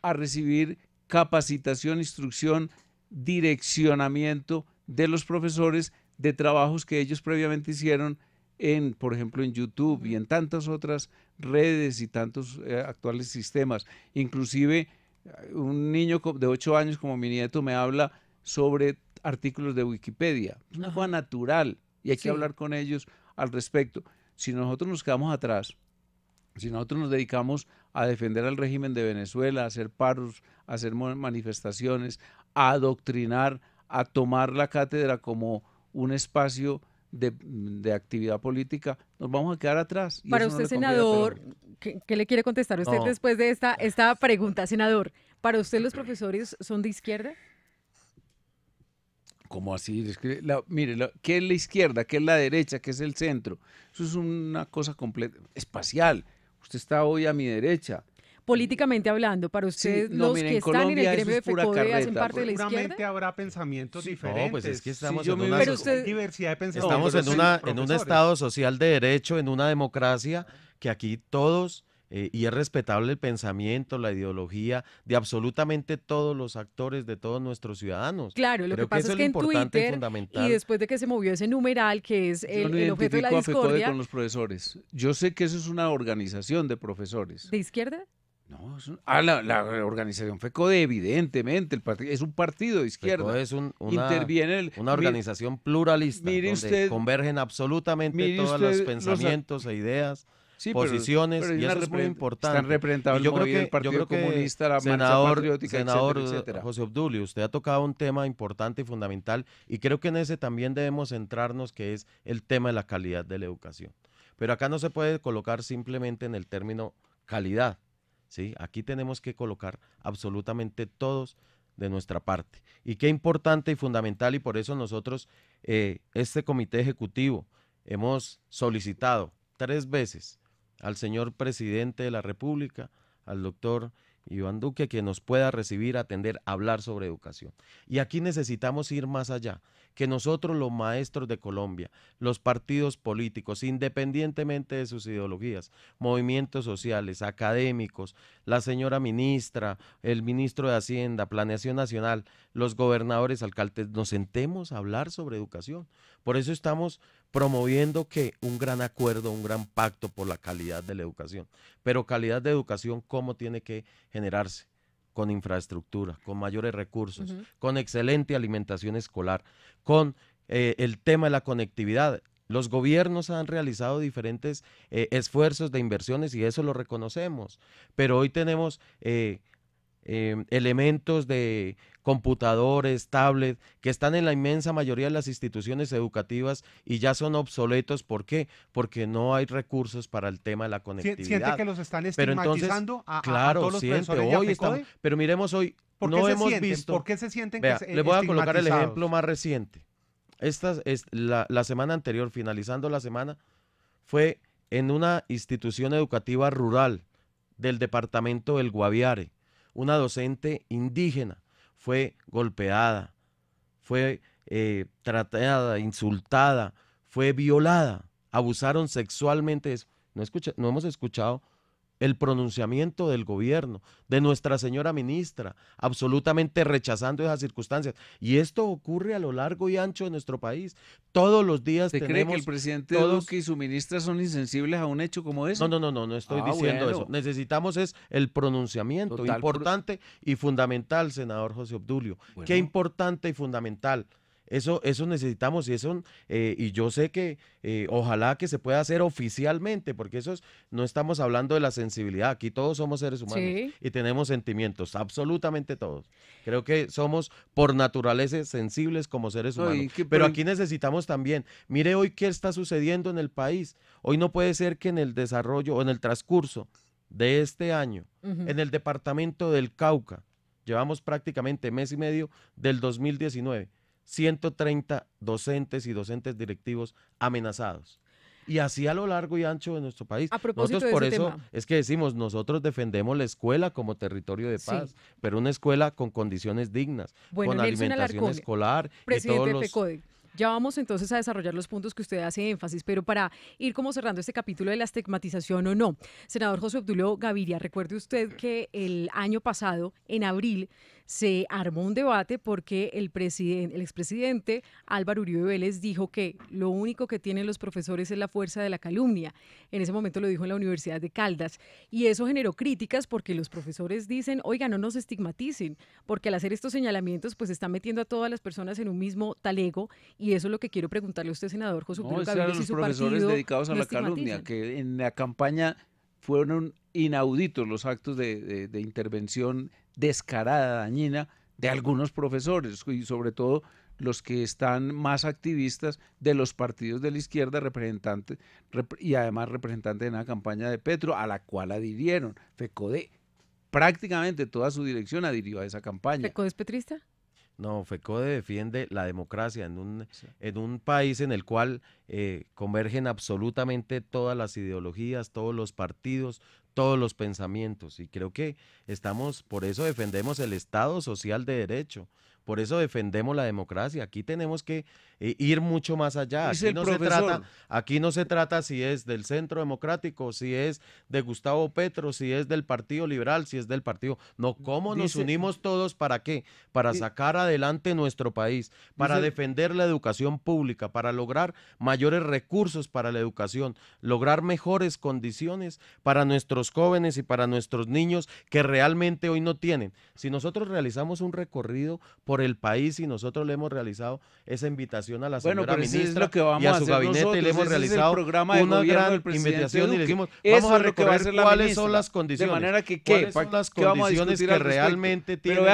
a recibir capacitación, instrucción, direccionamiento de los profesores de trabajos que ellos previamente hicieron por ejemplo, en YouTube y en tantas otras redes y tantos actuales sistemas. Inclusive un niño de 8 años como mi nieto me habla sobre artículos de Wikipedia. Es una cosa natural y hay que hablar con ellos al respecto. Si nosotros nos quedamos atrás, si nosotros nos dedicamos a defender al régimen de Venezuela, a hacer paros, a hacer manifestaciones, a adoctrinar, a tomar la cátedra como un espacio de actividad política, nos vamos a quedar atrás. Para usted, senador, ¿qué le quiere contestar usted después de esta pregunta, senador? ¿Para usted los profesores son de izquierda? ¿Cómo así? Mire, ¿qué es la izquierda? ¿Qué es la derecha? ¿Qué es el centro? Eso es una cosa completa, espacial. Usted está hoy a mi derecha. Políticamente hablando, para usted, los que están en el gremio de FECODE hacen parte de la izquierda. Seguramente habrá pensamientos diferentes. No, pues es que estamos en una diversidad de pensamientos. Estamos en un estado social de derecho, en una democracia, que aquí todos, y es respetable el pensamiento, la ideología de absolutamente todos los actores, de todos nuestros ciudadanos. Claro, lo que pasa es que en Twitter, y después de que se movió ese numeral, que es el objeto de la discordia. Con los profesores. Yo sé que eso es una organización de profesores. ¿De izquierda? No, la organización FECODE, evidentemente, es un partido de izquierda. FECODE es una organización pluralista, donde convergen absolutamente todos los pensamientos e ideas, posiciones, y eso es muy importante. Están representados el Partido Comunista, la Marcha Patriótica, etcétera. José Obdulio, usted ha tocado un tema importante y fundamental, y creo que en ese también debemos centrarnos, que es el tema de la calidad de la educación. Pero acá no se puede colocar simplemente en el término calidad. ¿Sí? Aquí tenemos que colocar absolutamente todos de nuestra parte. Y qué importante y fundamental, y por eso nosotros, este comité ejecutivo, hemos solicitado 3 veces al señor presidente de la República, al doctor Iván Duque, que nos pueda recibir, atender, hablar sobre educación. Y aquí necesitamos ir más allá, que nosotros, los maestros de Colombia, los partidos políticos, independientemente de sus ideologías, movimientos sociales, académicos, la señora ministra, el ministro de Hacienda, Planeación Nacional, los gobernadores, alcaldes, nos sentemos a hablar sobre educación. Por eso estamos promoviendo que un gran acuerdo, un gran pacto por la calidad de la educación. Pero calidad de educación, ¿cómo tiene que generarse? Con infraestructura, con mayores recursos, con excelente alimentación escolar, con el tema de la conectividad. Los gobiernos han realizado diferentes esfuerzos de inversiones y eso lo reconocemos, pero hoy tenemos elementos de computadores, tablets, que están en la inmensa mayoría de las instituciones educativas y ya son obsoletos. ¿Por qué? Porque no hay recursos para el tema de la conectividad. ¿Siente que los están estigmatizando a todos los profesores hoy estamos, pero miremos hoy, no hemos visto. ¿Por qué se sienten le voy a colocar el ejemplo más reciente. Esta es la semana anterior, finalizando la semana, fue en una institución educativa rural del departamento del Guaviare. Una docente indígena fue golpeada, fue tratada, insultada, fue violada, abusaron sexualmente de eso. No hemos escuchado el pronunciamiento del gobierno, de nuestra señora ministra, absolutamente rechazando esas circunstancias. Y esto ocurre a lo largo y ancho de nuestro país. Todos los días tenemos... ¿Cree que el presidente Duque y su ministra son insensibles a un hecho como ese? No estoy diciendo eso. Necesitamos es el pronunciamiento importante y fundamental, senador José Obdulio. Qué importante y fundamental Eso necesitamos y yo sé que ojalá que se pueda hacer oficialmente, porque no estamos hablando de la sensibilidad, aquí todos somos seres humanos y tenemos sentimientos, absolutamente todos. Creo que somos por naturaleza sensibles como seres humanos, pero aquí necesitamos también, mire hoy qué está sucediendo en el país, hoy no puede ser que en el desarrollo o en el transcurso de este año, en el departamento del Cauca, llevamos prácticamente mes y medio del 2019, 130 docentes y docentes directivos amenazados. Y así a lo largo y ancho de nuestro país. A propósito nosotros por de ese eso tema. es que decimos, nosotros defendemos la escuela como territorio de paz, pero una escuela con condiciones dignas, con Nelson alimentación Alarcón, escolar y presidente todos de los... FECODE. Ya vamos entonces a desarrollar los puntos que usted hace énfasis, pero para ir como cerrando este capítulo de la estigmatización o no, senador José Obdulio Gaviria, recuerde usted que el año pasado, en abril, se armó un debate porque el expresidente Álvaro Uribe Vélez dijo que lo único que tienen los profesores es la fuerza de la calumnia. En ese momento lo dijo en la Universidad de Caldas y eso generó críticas porque los profesores dicen, oiga, no nos estigmaticen, porque al hacer estos señalamientos pues están metiendo a todas las personas en un mismo talego y eso es lo que quiero preguntarle a usted, senador José Obdulio Gaviria, si su los profesores partido dedicados a no la calumnia, que en la campaña fueron inauditos los actos de intervención descarada, dañina, de algunos profesores y sobre todo los que están más activistas de los partidos de la izquierda, representantes y además representantes de una campaña de Petro a la cual adhirieron. FECODE, prácticamente toda su dirección adhirió a esa campaña. ¿FECODE es petrista? No, FECODE defiende la democracia en un país en el cual convergen absolutamente todas las ideologías, todos los partidos, todos los pensamientos y creo que por eso defendemos el Estado social de derecho, por eso defendemos la democracia. Aquí tenemos que ir mucho más allá. Aquí no se trata si es del Centro Democrático, si es de Gustavo Petro, si es del Partido Liberal, si es del Partido... No, ¿cómo nos unimos todos? ¿Para qué? Para sacar adelante nuestro país, para defender la educación pública, para lograr mayores recursos para la educación, lograr mejores condiciones para nuestros jóvenes y para nuestros niños que realmente hoy no tienen. Si nosotros realizamos un recorrido por el país y nosotros le hemos realizado esa invitación a la señora ministra y a su gabinete y le hemos realizado una gran invitación y le decimos vamos a recorrer cuáles son las condiciones, de manera que cuáles son las condiciones que realmente tienen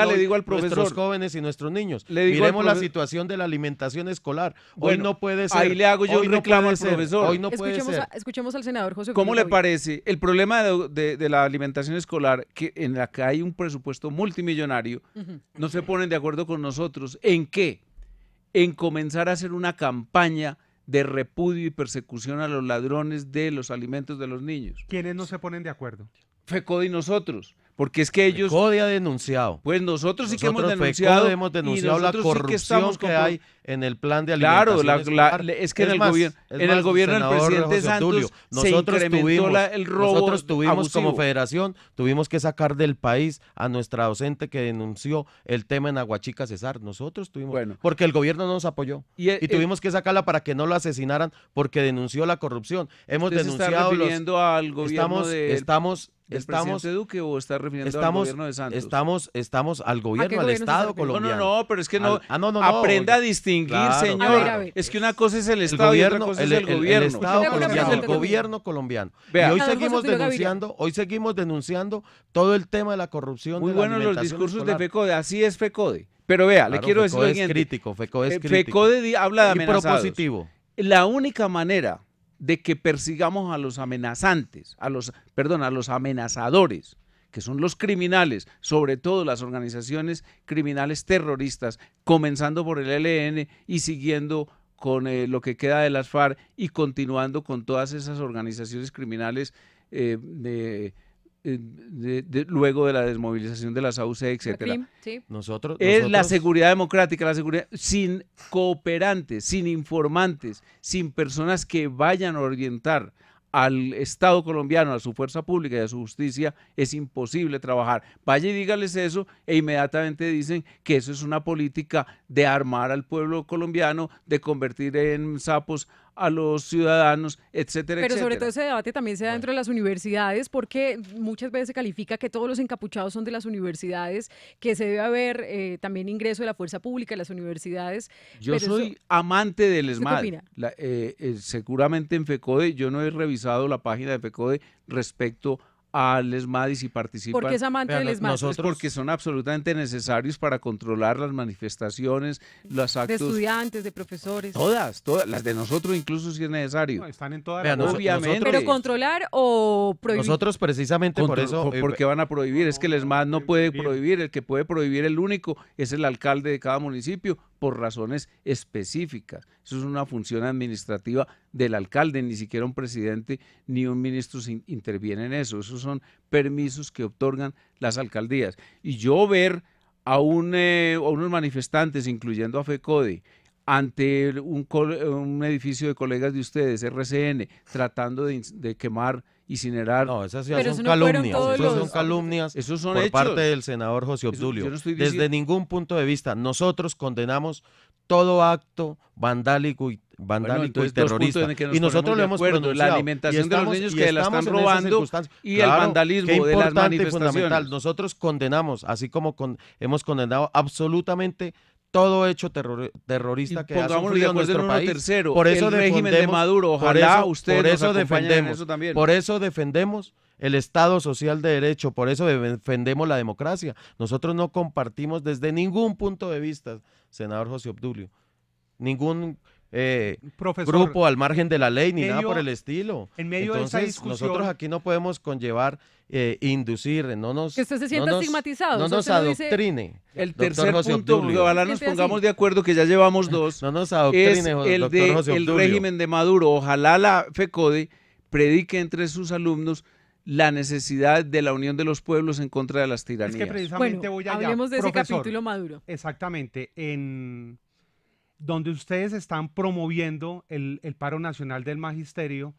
nuestros jóvenes y nuestros niños. Miremos la situación de la alimentación escolar. Hoy no puede ser. Ahí le hago yo un reclamo al profesor. Hoy no puede ser. Escuchemos al senador José. ¿Cómo le parece? El problema de la alimentación escolar, en la que hay un presupuesto multimillonario, no se ponen de acuerdo con nosotros. ¿En qué? En comenzar a hacer una campaña de repudio y persecución a los ladrones de los alimentos de los niños. ¿Quiénes no se ponen de acuerdo? FECODE y nosotros. Porque es que ellos... FECODE ha denunciado. Pues nosotros sí que hemos denunciado. FECODE hemos denunciado la corrupción que hay en el plan de alimentación. Claro, es que en el gobierno del presidente Santos se incrementó el robo. Nosotros tuvimos abusivo. como federación, tuvimos que sacar del país a nuestra docente que denunció el tema en Aguachica Cesar. Nosotros tuvimos, porque el gobierno no nos apoyó. Y tuvimos que sacarla para que no lo asesinaran porque denunció la corrupción. Hemos denunciado... ¿Está refiriendo al gobierno ¿del presidente Duque o está refiriendo al gobierno de Santos? Estamos al gobierno, al Estado colombiano. No, pero es que aprenda a distinguir, claro, señor. A ver. Es que una cosa es el Estado y otra cosa es el gobierno. El Estado colombiano, el gobierno colombiano. Vea, y hoy seguimos denunciando todo el tema de la corrupción. Muy de la buenos los discursos escolar. de FECODE, así es FECODE. Pero vea, claro, le quiero decir lo siguiente. FECODE es crítico. FECODE habla de amenazados. Y propositivo. La única manera de que persigamos a los amenazantes, a los amenazadores, que son los criminales, sobre todo las organizaciones criminales terroristas, comenzando por el ELN y siguiendo con lo que queda de las FARC y continuando con todas esas organizaciones criminales luego de la desmovilización de las AUC, etcétera. Sí. Nosotros la seguridad democrática, la seguridad sin cooperantes, sin informantes, sin personas que vayan a orientar al Estado colombiano, a su fuerza pública y a su justicia, es imposible trabajar. Vaya y dígales eso e inmediatamente dicen que eso es una política de armar al pueblo colombiano, de convertir en sapos a los ciudadanos, etcétera, Pero etcétera. sobre todo ese debate también se da dentro de las universidades, porque muchas veces se califica que todos los encapuchados son de las universidades, que se debe haber también ingreso de la fuerza pública en las universidades. Yo soy amante del ¿Usted qué ESMAD. opina? Seguramente en FECODE, yo no he revisado la página de FECODE respecto al ESMAD y si participan. ¿Por qué es amante del ESMAD? Es porque son absolutamente necesarios para controlar las manifestaciones, los De actos. estudiantes, de profesores. Todas, las de nosotros incluso si es necesario. Están en todas Vean, las... obviamente. ¿Pero controlar o prohibir? Nosotros precisamente por eso... ¿Por qué van a prohibir? Es que el ESMAD no puede prohibir, el que puede prohibir el único es el alcalde de cada municipio por razones específicas. Eso es una función administrativa del alcalde, ni siquiera un presidente ni un ministro interviene en eso. Esos son permisos que otorgan las alcaldías. Y yo ver a unos manifestantes, incluyendo a FECODE, ante un edificio de colegas de ustedes, RCN, tratando de quemar, incinerar. No, esas ya son calumnias, son calumnias por hechos. parte del senador José Obdulio. Yo no estoy diciendo... Desde ningún punto de vista, nosotros condenamos todo acto vandálico y terrorista. Y nosotros lo hemos pronunciado. La alimentación de los niños que la están robando y el vandalismo de las manifestaciones. Fundamental. Nosotros condenamos, así como hemos condenado absolutamente todo hecho terrorista que ha sufrido nuestro país. Tercero, por eso el régimen de Maduro, ojalá ustedes nos acompañen en eso también. Por eso defendemos el Estado social de derecho, por eso defendemos la democracia. Nosotros no compartimos desde ningún punto de vista, senador José Obdulio, ningún grupo al margen de la ley ni nada por el estilo. En medio de esa discusión, nosotros aquí no podemos conllevar, inducir, no nos... Que usted se sienta estigmatizado. No nos adoctrine. El tercer punto, ojalá nos pongamos de acuerdo, que ya llevamos dos, no nos adoctrine, es el régimen de Maduro. Ojalá la FECODE predique entre sus alumnos la necesidad de la unión de los pueblos en contra de las tiranías. Es que precisamente voy allá, hablemos de profesor, ese capítulo Maduro. Exactamente, en donde ustedes están promoviendo el paro nacional del magisterio,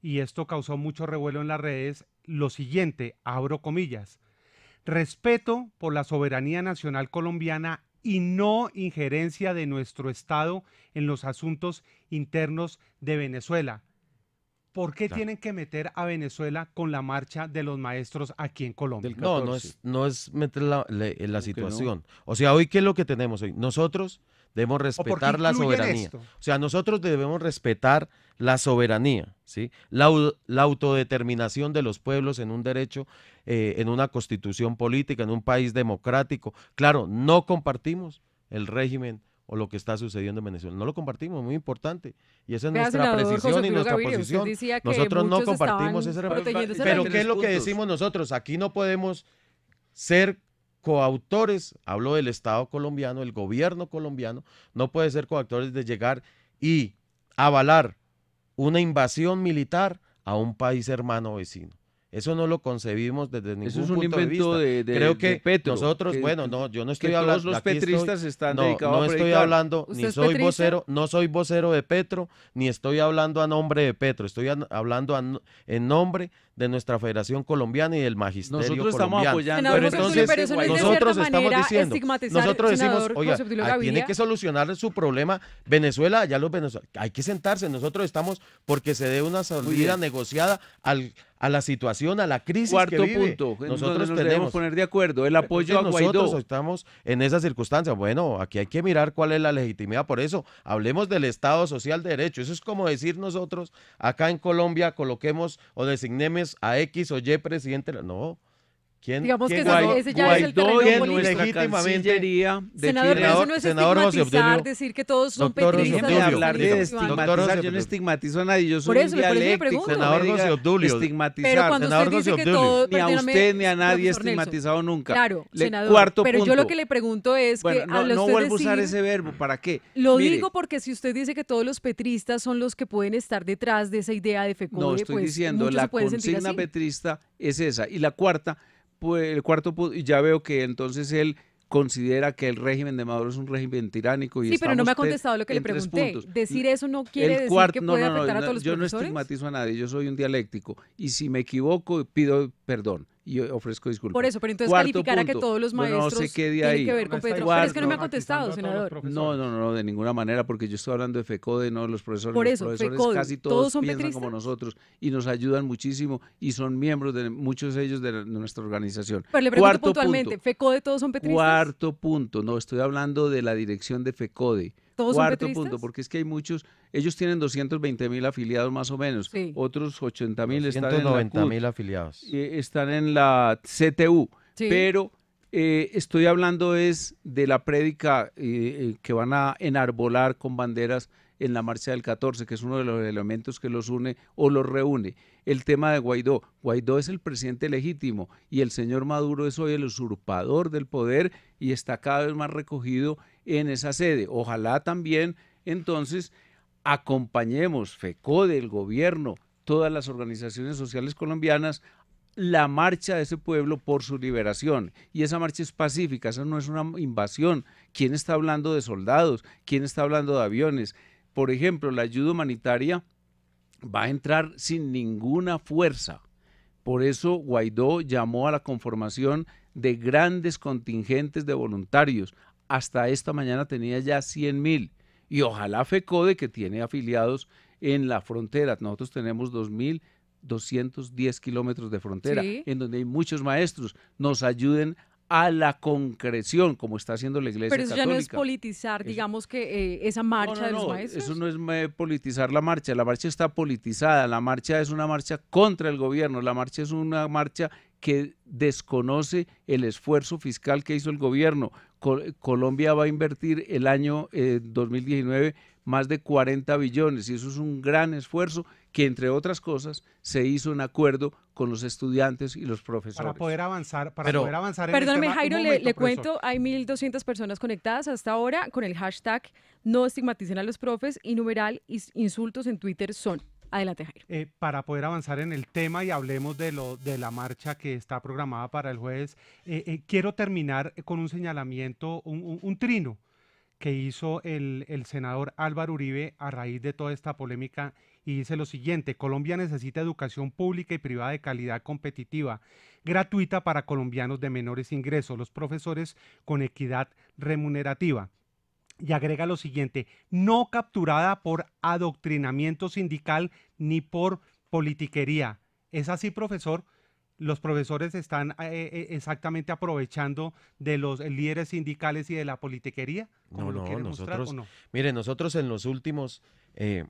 y esto causó mucho revuelo en las redes, lo siguiente, abro comillas: respeto por la soberanía nacional colombiana y no injerencia de nuestro Estado en los asuntos internos de Venezuela. ¿Por qué tienen que meter a Venezuela con la marcha de los maestros aquí en Colombia? No es meter la situación. No. O sea, hoy, ¿qué es lo que tenemos hoy? Nosotros debemos respetar la soberanía. O sea, nosotros debemos respetar la soberanía, ¿sí? La autodeterminación de los pueblos en un derecho, en una constitución política, en un país democrático. Claro, no compartimos el régimen o lo que está sucediendo en Venezuela. No lo compartimos, muy importante. Y esa es nuestra precisión y nuestra posición. Nosotros no compartimos ese régimen. Pero ¿qué es lo que decimos nosotros? Aquí no podemos ser coautores, hablo del Estado colombiano, el gobierno colombiano, no puede ser coautores de llegar y avalar una invasión militar a un país hermano vecino. Eso no lo concebimos desde ningún punto de vista. Creo que Petro, nosotros, yo no estoy hablando... Todos los petristas están dedicados a predicar. No estoy hablando, ni soy vocero, no soy vocero de Petro, ni estoy hablando a nombre de Petro, estoy hablando en nombre de nuestra Federación Colombiana y del Magisterio Nosotros colombiano. Estamos apoyando. Pero entonces, nosotros estamos diciendo, nosotros decimos, oiga, tiene que solucionar su problema Venezuela, ya los venezolanos, hay que sentarse, nosotros estamos porque se dé una salida negociada a la situación, a la crisis que vive. Cuarto punto, nosotros nos debemos poner de acuerdo, el apoyo a Guaidó. Nosotros estamos en esas circunstancias. Bueno, aquí hay que mirar cuál es la legitimidad. Por eso, hablemos del Estado social de derecho. Eso es como decir nosotros, acá en Colombia, coloquemos o designemos a X o Y presidente. No. Digamos que ese ya es el terreno político. Legítimamente, senador, eso no es estigmatizar, decir que todos son petristas. De hablar de estigmatizar, yo no estigmatizo a nadie, yo soy un dialéctico. Senador José Obdulio. Estigmatizar. Senador José Obdulio. Ni a usted ni a nadie estigmatizado nunca. Claro, senador. Cuarto pero punto. Yo lo que le pregunto es que no vuelvo a usar ese verbo, ¿para qué? Lo digo porque si usted dice que todos los petristas son los que pueden estar detrás de esa idea de FECODE, no, estoy diciendo, la consigna petrista es esa. Y la cuarta, pues el cuarto punto, y ya veo que entonces él considera que el régimen de Maduro es un régimen tiránico. Y sí, pero no me ha contestado lo que le pregunté. Decir eso no quiere decir que puede afectar a todos los profesores. Yo no estigmatizo a nadie, yo soy un dialéctico. Y si me equivoco, pido perdón. y ofrezco disculpas. Por eso, pero entonces Cuarto calificar punto. a que todos los Bueno, maestros no se quede tienen ahí. que ver con Petro. Pero es que no me ha contestado, senador. No, de ninguna manera, porque yo estoy hablando de FECODE, no de los profesores. Por eso, los profesores FECODE, casi ¿todos todos son piensan petristas? como nosotros y nos ayudan muchísimo y son miembros de muchos de ellos de nuestra organización. Pero le pregunto puntualmente, ¿FECODE todos son petristas? Cuarto punto, no, estoy hablando de la dirección de FECODE. ¿Todos son Cuarto petristas? punto, porque es que hay muchos, ellos tienen 220.000 afiliados más o menos, otros 80.000 están en la 190.000 afiliados. Están en la CTU, Sí. pero estoy hablando es de la prédica que van a enarbolar con banderas en la marcha del 14, que es uno de los elementos que los une o los reúne. El tema de Guaidó. Guaidó es el presidente legítimo y el señor Maduro es hoy el usurpador del poder y está cada vez más recogido en esa sede. Ojalá también entonces acompañemos FECODE, el gobierno, todas las organizaciones sociales colombianas, la marcha de ese pueblo por su liberación. Y esa marcha es pacífica, esa no es una invasión. ¿Quién está hablando de soldados? ¿Quién está hablando de aviones? Por ejemplo, la ayuda humanitaria va a entrar sin ninguna fuerza. Por eso Guaidó llamó a la conformación de grandes contingentes de voluntarios. Hasta esta mañana tenía ya 100.000. Y ojalá FECODE, que tiene afiliados en la frontera, nosotros tenemos 2.210 kilómetros de frontera, en donde hay muchos maestros, nos ayuden a la concreción, como está haciendo la Iglesia Pero eso Católica. ya no es politizar, digamos que esa marcha de los maestros. Eso no es politizar la marcha está politizada, la marcha es una marcha contra el gobierno, la marcha es una marcha que desconoce el esfuerzo fiscal que hizo el gobierno. Colombia va a invertir el año 2019 más de 40 billones y eso es un gran esfuerzo que, entre otras cosas, se hizo en acuerdo con los estudiantes y los profesores. Para poder avanzar, en Perdóneme, el tema. Jairo, Un momento, le profesor. cuento, hay 1.200 personas conectadas hasta ahora con el hashtag no estigmaticen a los profes y numeral insultos en Twitter son. Adelante, Jairo. Para poder avanzar en el tema y hablemos de la marcha que está programada para el jueves, quiero terminar con un señalamiento, un trino que hizo el senador Álvaro Uribe a raíz de toda esta polémica y dice lo siguiente: Colombia necesita educación pública y privada de calidad competitiva, gratuita para colombianos de menores ingresos, los profesores con equidad remunerativa. Y agrega lo siguiente: no capturada por adoctrinamiento sindical ni por politiquería. ¿Es así, profesor? ¿Los profesores están exactamente aprovechando de los líderes sindicales y de la politiquería? No, nosotros, mire, nosotros en los últimos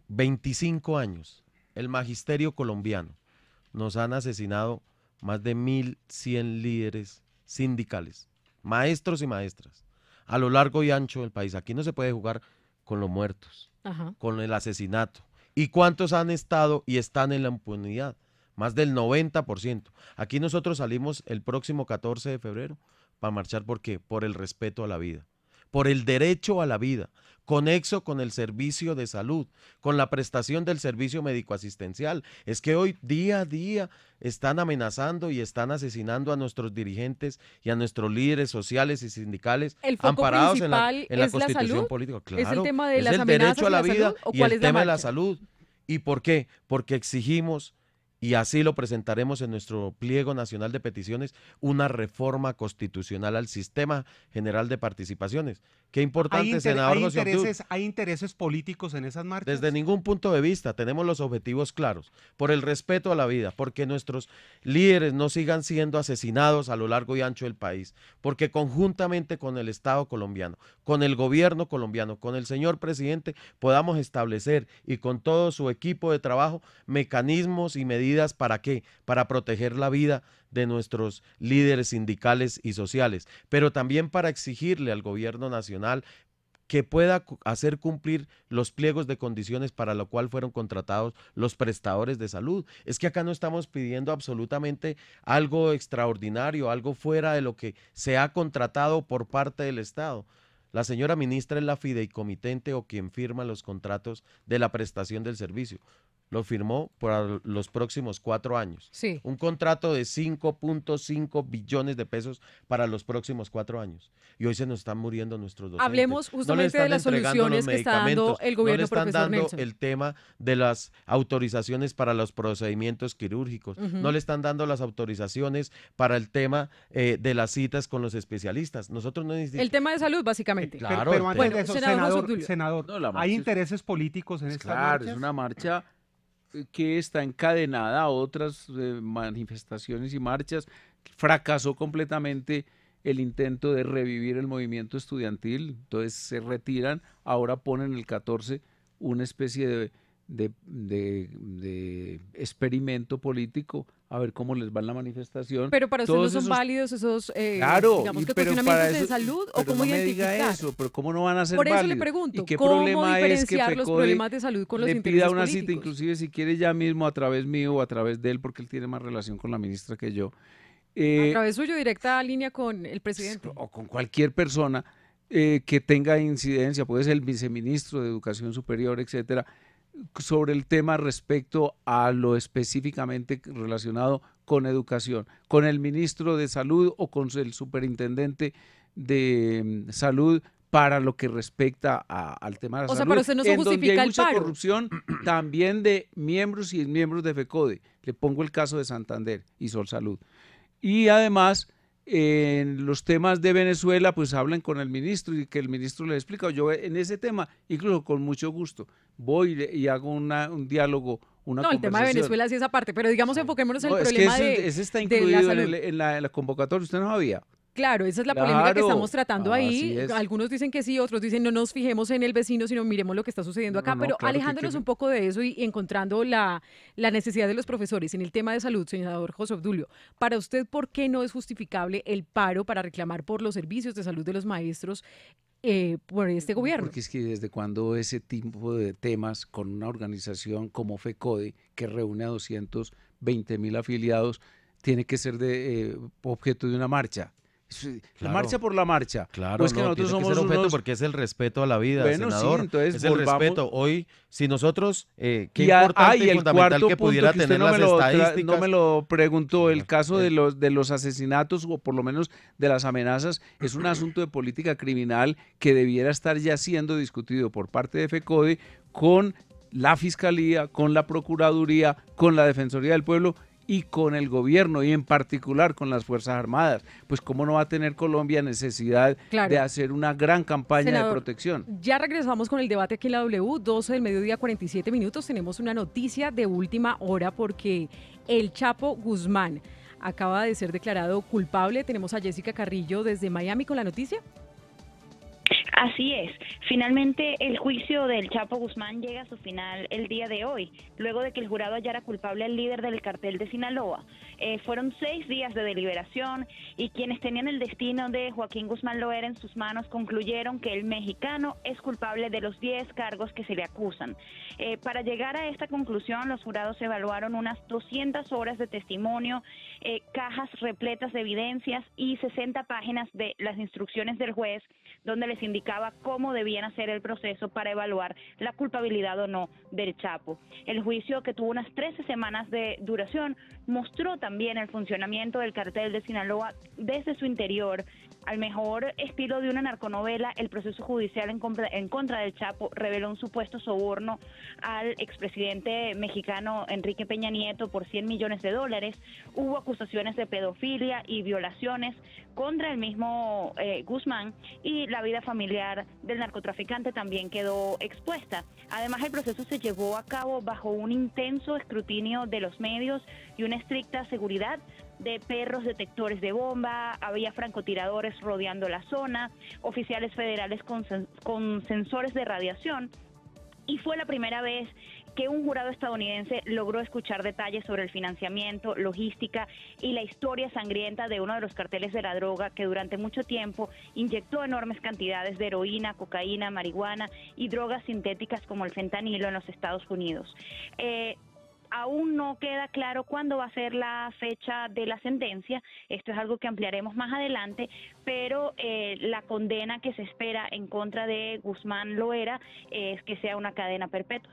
25 años, el magisterio colombiano nos han asesinado más de 1.100 líderes sindicales, maestros y maestras, a lo largo y ancho del país. Aquí no se puede jugar con los muertos, con el asesinato. ¿Y cuántos han estado y están en la impunidad? Más del 90%. Aquí nosotros salimos el próximo 14 de febrero para marchar. ¿Por qué? Por el respeto a la vida, por el derecho a la vida, conexo con el servicio de salud, con la prestación del servicio médico-asistencial. Es que hoy día a día están amenazando y están asesinando a nuestros dirigentes y a nuestros líderes sociales y sindicales amparados en la Constitución política. Claro, ¿es el tema de es las el amenazas derecho a la vida salud, o y cuál el es la tema de la marcha? salud. ¿Y por qué? Porque exigimos, y así lo presentaremos en nuestro pliego nacional de peticiones, una reforma constitucional al sistema general de participaciones. Qué importante, senador José Obdul. ¿Hay intereses políticos en esas marchas? Desde ningún punto de vista, tenemos los objetivos claros, por el respeto a la vida, porque nuestros líderes no sigan siendo asesinados a lo largo y ancho del país, porque conjuntamente con el Estado colombiano, con el gobierno colombiano, con el señor presidente, podamos establecer, y con todo su equipo de trabajo, mecanismos y medidas ¿para qué? Para proteger la vida de nuestros líderes sindicales y sociales, pero también para exigirle al gobierno nacional que pueda hacer cumplir los pliegos de condiciones para lo cual fueron contratados los prestadores de salud. Es que acá no estamos pidiendo absolutamente algo extraordinario, algo fuera de lo que se ha contratado por parte del Estado. La señora ministra es la fideicomitente o quien firma los contratos de la prestación del servicio. lo firmó para los próximos 4 años. Sí. Un contrato de 5.5 billones de pesos para los próximos 4 años. Y hoy se nos están muriendo nuestros docentes. Hablemos justamente de las soluciones que está dando el gobierno, no le están profesor dando Nelson. el tema de las autorizaciones para los procedimientos quirúrgicos. No le están dando las autorizaciones para el tema de las citas con los especialistas. Nosotros no necesitamos... El tema de salud, básicamente. Claro. Pero antes de eso, senador, senador, No, la marcha ¿hay es- intereses políticos en esta Claro, marcha? es una marcha que está encadenada a otras manifestaciones y marchas. Fracasó completamente el intento de revivir el movimiento estudiantil, entonces se retiran, ahora ponen el 14 una especie de experimento político, a ver cómo les va en la manifestación. Pero para usted no Todos son esos- válidos esos, Claro, digamos que pero cuestionamientos para de eso- salud, o pero cómo no me diga identificar. eso, pero cómo no van a ser Por eso le válidos. pregunto, ¿Y qué ¿cómo problema es que diferenciar los FECODE problemas de salud con los le intereses pida una cita, políticos? inclusive si quiere ya mismo a través mío o a través de él, porque él tiene más relación con la ministra que yo, A través suyo, directa línea con el presidente. o con cualquier persona que tenga incidencia, puede ser el viceministro de Educación Superior, etcétera, sobre el tema respecto a lo específicamente relacionado con educación, con el ministro de Salud o con el superintendente de Salud para lo que respecta al tema de la O sea, salud. para usted no se en donde justifica hay el mucha paro. corrupción también de miembros y miembros de FECODE. Le pongo el caso de Santander y Sol Salud. Y además, en los temas de Venezuela, pues hablan con el ministro y que el ministro les explica. Yo en ese tema, incluso con mucho gusto, voy y hago un diálogo, una No, el tema de conversación. Venezuela sí es aparte, pero digamos enfoquémonos en No, el es que problema ese está de la incluido salud. en la convocatoria, usted no sabía. Claro, esa es la polémica que Claro, estamos tratando ahí. así es. Algunos dicen que sí, otros dicen no nos fijemos en el vecino, sino miremos lo que está sucediendo acá. No, Pero claro que alejándonos un poco de eso y encontrando la necesidad de los profesores en el tema de salud, senador José Obdulio, para usted, ¿por qué no es justificable el paro para reclamar por los servicios de salud de los maestros por este gobierno? Porque es que desde cuando ese tipo de temas con una organización como FECODE, que reúne a 220.000 afiliados, tiene que ser objeto de una marcha. La Claro. marcha por la marcha. Claro, Pues que no, nosotros tiene que somos ser objeto unos... porque es el respeto a la vida, Bueno, sí, senador. entonces es el volvamos- respeto. Hoy, si nosotros, qué Y importante y el fundamental cuarto que punto pudiera que usted tener no las me lo estadísticas. no me lo preguntó, el caso de los asesinatos o por lo menos de las amenazas es un asunto de política criminal que debiera estar ya siendo discutido por parte de FECODE con la Fiscalía, con la Procuraduría, con la Defensoría del Pueblo y con el gobierno y en particular con las Fuerzas Armadas. Pues cómo no va a tener Colombia necesidad Claro. de hacer una gran campaña Senador, de protección. Ya regresamos con el debate aquí en la W, 12 del mediodía, 47 minutos. Tenemos una noticia de última hora porque el Chapo Guzmán acaba de ser declarado culpable. Tenemos a Jessica Carrillo desde Miami con la noticia. Así es. Finalmente, el juicio del Chapo Guzmán llega a su final el día de hoy, luego de que el jurado hallara culpable al líder del cartel de Sinaloa. Fueron 6 días de deliberación y quienes tenían el destino de Joaquín Guzmán Loera en sus manos concluyeron que el mexicano es culpable de los 10 cargos que se le acusan. Para llegar a esta conclusión, los jurados evaluaron unas 200 horas de testimonio, cajas repletas de evidencias y 60 páginas de las instrucciones del juez, donde les indicaba cómo debían hacer el proceso para evaluar la culpabilidad o no del Chapo. El juicio, que tuvo unas 13 semanas de duración, mostró también el funcionamiento del cartel de Sinaloa desde su interior. Al mejor estilo de una narconovela, el proceso judicial en contra del Chapo reveló un supuesto soborno al expresidente mexicano Enrique Peña Nieto por $100 millones. Hubo acusaciones de pedofilia y violaciones contra el mismo Guzmán, y la vida familiar del narcotraficante también quedó expuesta. Además, el proceso se llevó a cabo bajo un intenso escrutinio de los medios y una estricta seguridad de perros detectores de bomba, había francotiradores rodeando la zona, oficiales federales con sensores de radiación, y fue la primera vez que un jurado estadounidense logró escuchar detalles sobre el financiamiento, logística y la historia sangrienta de uno de los carteles de la droga que durante mucho tiempo inyectó enormes cantidades de heroína, cocaína, marihuana y drogas sintéticas como el fentanilo en los Estados Unidos. Aún no queda claro cuándo va a ser la fecha de la sentencia. Esto es algo que ampliaremos más adelante, pero la condena que se espera en contra de Guzmán Loera es que sea una cadena perpetua.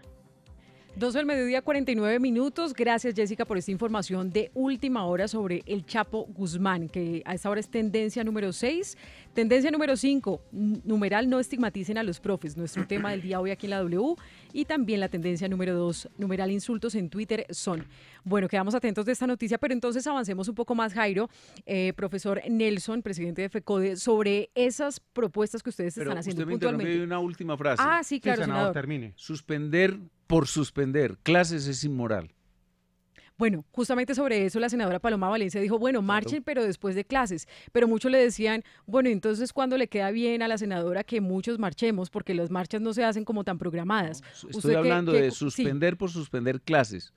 12 del mediodía, 49 minutos. Gracias, Jessica, por esta información de última hora sobre el Chapo Guzmán, que a esta hora es tendencia número 6. Tendencia número 5, numeral no estigmaticen a los profes, nuestro tema del día hoy aquí en la W. Y también la tendencia número 2, numeral insultos en Twitter son. Bueno, quedamos atentos de esta noticia, pero entonces avancemos un poco más, Jairo. Profesor Nelson, presidente de FECODE, sobre esas propuestas que ustedes están haciendo puntualmente. Usted me una última frase. Ah, sí, claro, senador. Termine. Suspender por suspender clases es inmoral. Bueno, justamente sobre eso la senadora Paloma Valencia dijo, bueno, marchen pero después de clases, pero muchos le decían, bueno, entonces ¿cuándo le queda bien a la senadora que muchos marchemos? Porque las marchas no se hacen como tan programadas. Estoy hablando de suspender por suspender clases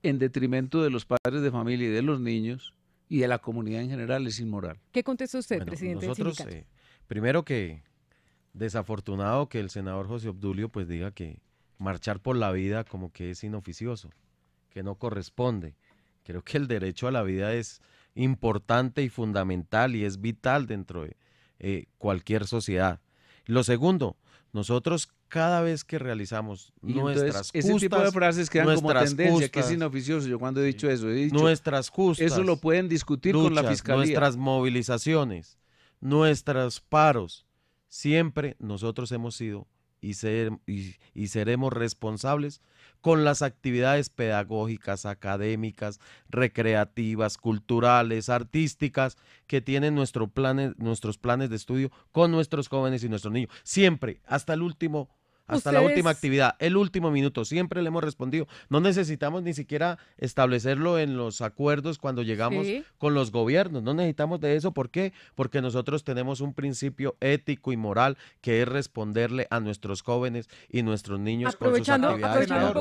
en detrimento de los padres de familia y de los niños y de la comunidad en general es inmoral. ¿Qué contesta usted, Bueno, presidente nosotros, del sindicato? Primero que desafortunado que el senador José Obdulio pues diga que marchar por la vida como que es inoficioso, que no corresponde. Creo que el derecho a la vida es importante y fundamental y es vital dentro de cualquier sociedad. Lo segundo, nosotros cada vez que realizamos nuestras justas, ese tipo de frases quedan como tendencia, justas, que es inoficioso. Yo cuando he dicho eso, he dicho nuestras justas, eso lo pueden discutir luchas, con la fiscalía. Nuestras movilizaciones, nuestros paros, siempre nosotros hemos sido y seremos responsables con las actividades pedagógicas, académicas, recreativas, culturales, artísticas que tienen nuestros planes de estudio con nuestros jóvenes y nuestros niños. Siempre, hasta el último hasta la última actividad, el último minuto, siempre le hemos respondido. No necesitamos ni siquiera establecerlo en los acuerdos cuando llegamos con los gobiernos, no necesitamos de eso. ¿Por qué? Porque nosotros tenemos un principio ético y moral que es responderle a nuestros jóvenes y nuestros niños con sus actividades. Senador,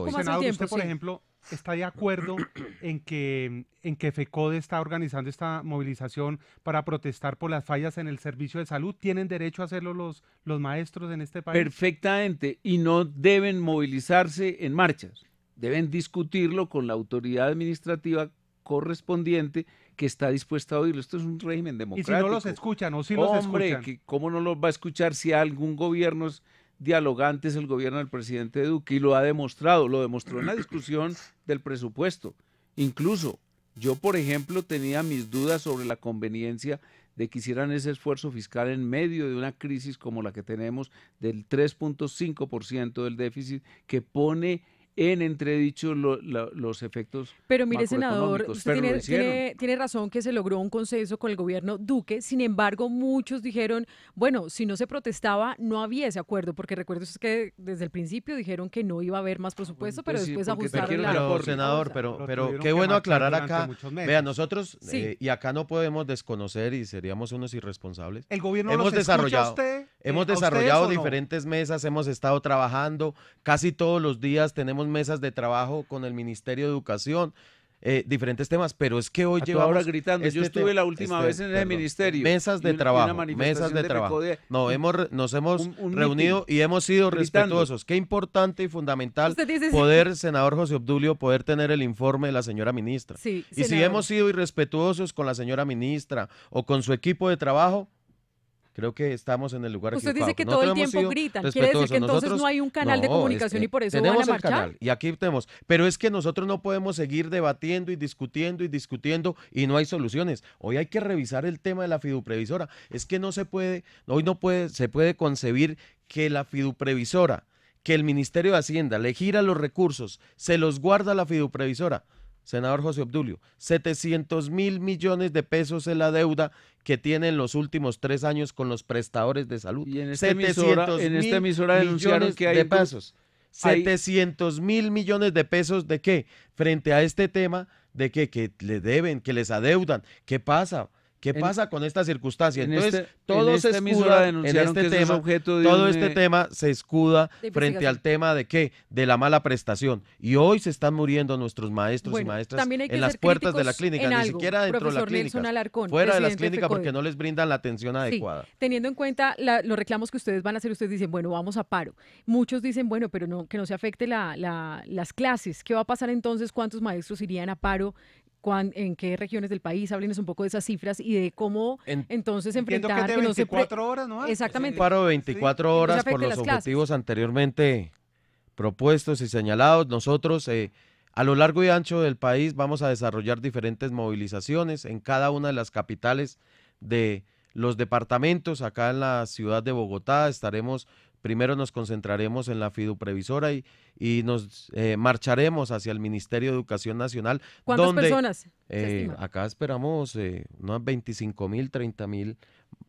usted, por ejemplo, ¿está de acuerdo en que FECODE está organizando esta movilización para protestar por las fallas en el servicio de salud? ¿Tienen derecho a hacerlo los maestros en este país? Perfectamente, y no deben movilizarse en marchas, deben discutirlo con la autoridad administrativa correspondiente que está dispuesta a oírlo. Esto es un régimen democrático. ¿Y si no los escuchan o si los escuchan? Hombre, ¿cómo no los va a escuchar si algún gobierno es dialogante? Es el gobierno del presidente Duque y lo ha demostrado, lo demostró en la discusión del presupuesto. Incluso yo, por ejemplo, tenía mis dudas sobre la conveniencia de que hicieran ese esfuerzo fiscal en medio de una crisis como la que tenemos del 3.5% del déficit, que pone en entredicho los efectos. Pero mire, senador, usted tiene razón que se logró un consenso con el gobierno Duque. Sin embargo, muchos dijeron, bueno, si no se protestaba, no había ese acuerdo, porque recuerdo que desde el principio dijeron que no iba a haber más presupuesto, pero después ajustaron la... Pero, senador, pero qué bueno aclarar acá. Vea, nosotros, y acá no podemos desconocer y seríamos unos irresponsables. El gobierno hemos desarrollado diferentes mesas, hemos estado trabajando, casi todos los días tenemos mesas de trabajo con el Ministerio de Educación, diferentes temas, pero es que hoy llevamos... ahora gritando, yo estuve la última vez en el ministerio. Mesas de trabajo. No, nos hemos reunido y hemos sido respetuosos. Qué importante y fundamental poder, senador José Obdulio, poder tener el informe de la señora ministra. Sí, y si hemos sido irrespetuosos con la señora ministra o con su equipo de trabajo, creo que estamos en el lugar equivocado. Usted dice que todo el tiempo gritan. ¿Quiere decir que entonces no hay un canal de comunicación y por eso van a marchar? Tenemos el canal y aquí tenemos. Pero es que nosotros no podemos seguir debatiendo y discutiendo y no hay soluciones. Hoy hay que revisar el tema de la fiduprevisora. Es que no se puede, se puede concebir que la fiduprevisora, que el Ministerio de Hacienda le gira los recursos, se los guarda a la fiduprevisora. Senador José Obdulio, 700.000 millones de pesos es la deuda que tiene en los últimos 3 años con los prestadores de salud. Y en esta emisora denunciaron que hay de pesos. 700.000 millones de pesos ¿de qué? Frente a este tema de que le deben, que les adeudan. ¿Qué pasa? ¿Qué pasa con esta circunstancia? Entonces, todo se escuda en este tema, todo este tema se escuda frente al tema de ¿qué? De la mala prestación. Y hoy se están muriendo nuestros maestros y maestras en las puertas de la clínica, ni siquiera dentro de la clínica, fuera de las clínicas porque no les brindan la atención adecuada. Teniendo en cuenta los reclamos que ustedes van a hacer, ustedes dicen, bueno, vamos a paro. Muchos dicen, bueno, pero no, que no se afecte las clases. ¿Qué va a pasar entonces? ¿Cuántos maestros irían a paro? ¿En qué regiones del país? Háblenos un poco de esas cifras y de cómo entonces enfrentar... Que 24 horas, ¿no? Exactamente. Un paro de 24 horas por los objetivos anteriormente propuestos y señalados. Nosotros a lo largo y ancho del país vamos a desarrollar diferentes movilizaciones en cada una de las capitales de los departamentos. Acá en la ciudad de Bogotá primero nos concentraremos en la fiduprevisora y nos marcharemos hacia el Ministerio de Educación Nacional. ¿Cuántas personas? Acá esperamos unas 25.000, 30.000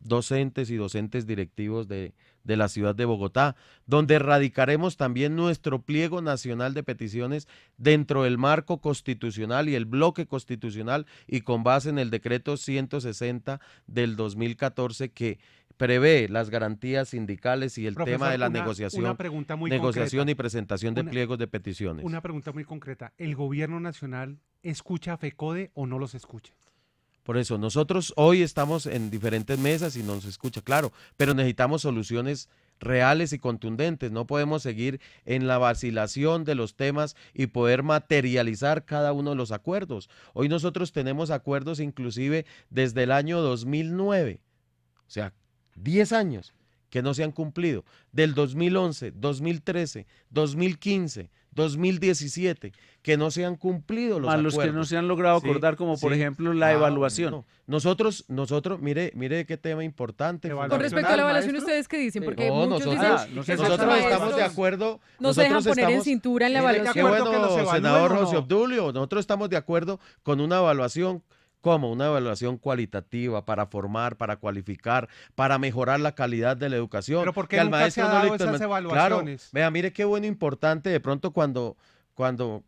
docentes y docentes directivos de la ciudad de Bogotá, donde radicaremos también nuestro pliego nacional de peticiones dentro del marco constitucional y el bloque constitucional y con base en el decreto 160 del 2014 que prevé las garantías sindicales y el Profesor, tema de la una negociación y presentación de pliegos de peticiones. Una pregunta muy concreta. ¿El gobierno nacional escucha a FECODE o no los escucha? Por eso, nosotros hoy estamos en diferentes mesas y nos escucha, claro, pero necesitamos soluciones reales y contundentes. No podemos seguir en la vacilación de los temas y poder materializar cada uno de los acuerdos. Hoy nosotros tenemos acuerdos inclusive desde el año 2009, o sea, 10 años que no se han cumplido, del 2011, 2013, 2015, 2017, que no se han cumplido los acuerdos. Los que no se han logrado acordar, como por ejemplo la evaluación. No. Nosotros, mire qué tema importante. Con respecto a la evaluación, ¿ustedes qué dicen? Porque muchos dicen nosotros estamos de acuerdo. No se dejan poner en cintura en la evaluación. Qué bueno, senador José Obdulio, nosotros estamos de acuerdo con una evaluación. ¿Cómo? Una evaluación cualitativa para formar, para cualificar, para mejorar la calidad de la educación. Pero ¿por qué nunca se ha dado esas evaluaciones? Claro, vea, mire qué bueno, importante de pronto cuando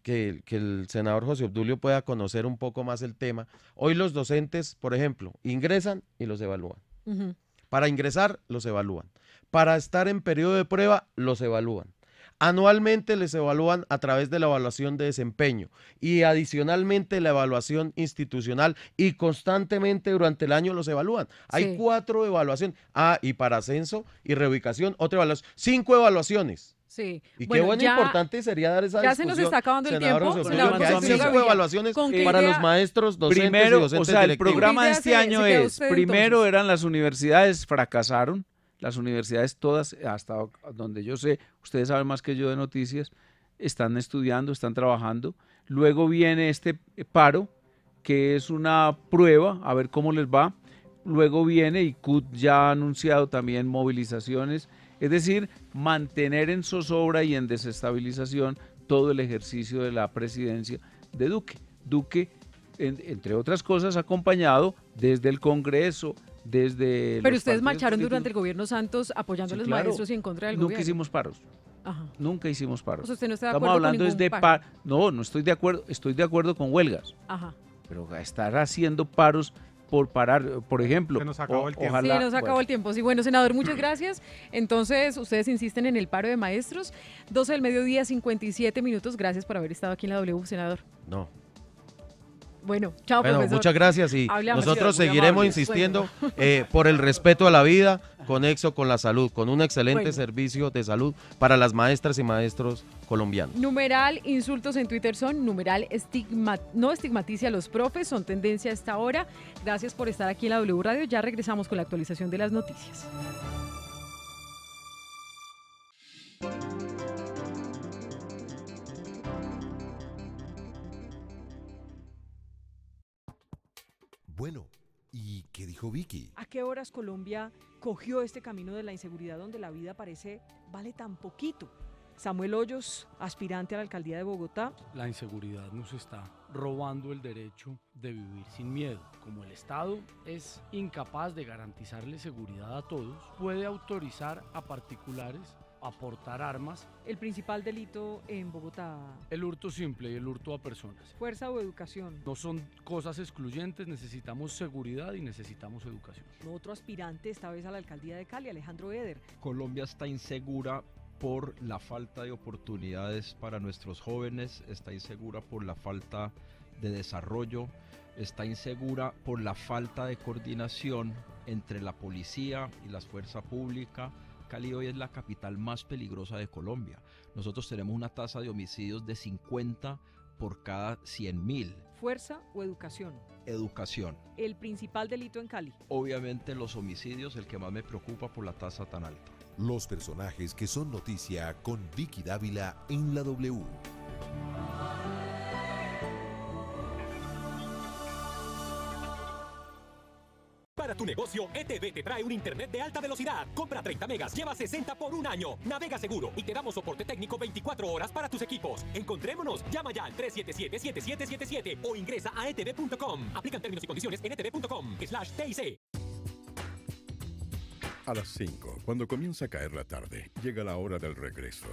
que el senador José Obdulio pueda conocer un poco más el tema. Hoy los docentes, por ejemplo, ingresan y los evalúan. Para ingresar, los evalúan. Para estar en periodo de prueba, los evalúan. Anualmente les evalúan a través de la evaluación de desempeño y adicionalmente la evaluación institucional y constantemente durante el año los evalúan. Hay 4 evaluaciones. Y para ascenso y reubicación, otra evaluación. 5 evaluaciones. Sí. Y qué bueno, importante sería dar esa discusión. Ya se nos está acabando el tiempo. Que hay 5 evaluaciones para los maestros, docentes y docentes directivos. El programa de este año es, primero eran las universidades, fracasaron. Las universidades todas, hasta donde yo sé, ustedes saben más que yo de noticias, están estudiando, están trabajando. Luego viene este paro, que es una prueba, a ver cómo les va. Luego viene, y CUT ya ha anunciado también movilizaciones, es decir, mantener en zozobra y en desestabilización todo el ejercicio de la presidencia de Duque. Duque, entre otras cosas, acompañado desde el Congreso, Pero ustedes marcharon durante el gobierno Santos apoyando a los maestros y en contra del gobierno. Nunca hicimos paros. Nunca hicimos paros. O sea, usted no está de Estamos acuerdo hablando con ningún paro. No estoy de acuerdo. Estoy de acuerdo con huelgas. Pero estar haciendo paros por parar, por ejemplo. Se nos acabó el tiempo. Sí, nos acabó el tiempo. Sí, bueno, senador, muchas gracias. Entonces, ustedes insisten en el paro de maestros. 12 del mediodía, 57 minutos. Gracias por haber estado aquí en la W, senador. No. Bueno, chao, profesor. Muchas gracias y Hablamos, nosotros seguiremos insistiendo por el respeto a la vida, conexo con la salud, con un excelente servicio de salud para las maestras y maestros colombianos. Numeral insultos en Twitter son, numeral no estigmatice a los profes, son tendencia a esta hora. Gracias por estar aquí en la W Radio. Ya regresamos con la actualización de las noticias. Bueno, ¿y qué dijo Vicky? ¿A qué horas Colombia cogió este camino de la inseguridad donde la vida vale tan poquito? Samuel Hoyos, aspirante a la alcaldía de Bogotá. La inseguridad nos está robando el derecho de vivir sin miedo. Como el Estado es incapaz de garantizarle seguridad a todos, puede autorizar a particulares a portar armas. El principal delito en Bogotá. El hurto simple y el hurto a personas. Fuerza o educación. No son cosas excluyentes, necesitamos seguridad y necesitamos educación. Otro aspirante esta vez a la alcaldía de Cali, Alejandro Eder. Colombia está insegura por la falta de oportunidades para nuestros jóvenes, está insegura por la falta de desarrollo, está insegura por la falta de coordinación entre la policía y la fuerza pública. Cali hoy es la capital más peligrosa de Colombia. Nosotros tenemos una tasa de homicidios de 50 por cada 100.000. ¿Fuerza o educación? Educación. El principal delito en Cali. Obviamente los homicidios, el que más me preocupa por la tasa tan alta. Los personajes que son noticia con Vicky Dávila en la W. Para tu negocio, ETV te trae un internet de alta velocidad. Compra 30 megas, lleva 60 por un año. Navega seguro y te damos soporte técnico 24 horas para tus equipos. Encontrémonos. Llama ya al 377-7777 o ingresa a etv.com. Aplican términos y condiciones en etv.com/TIC. A las 5, cuando comienza a caer la tarde, llega la hora del regreso.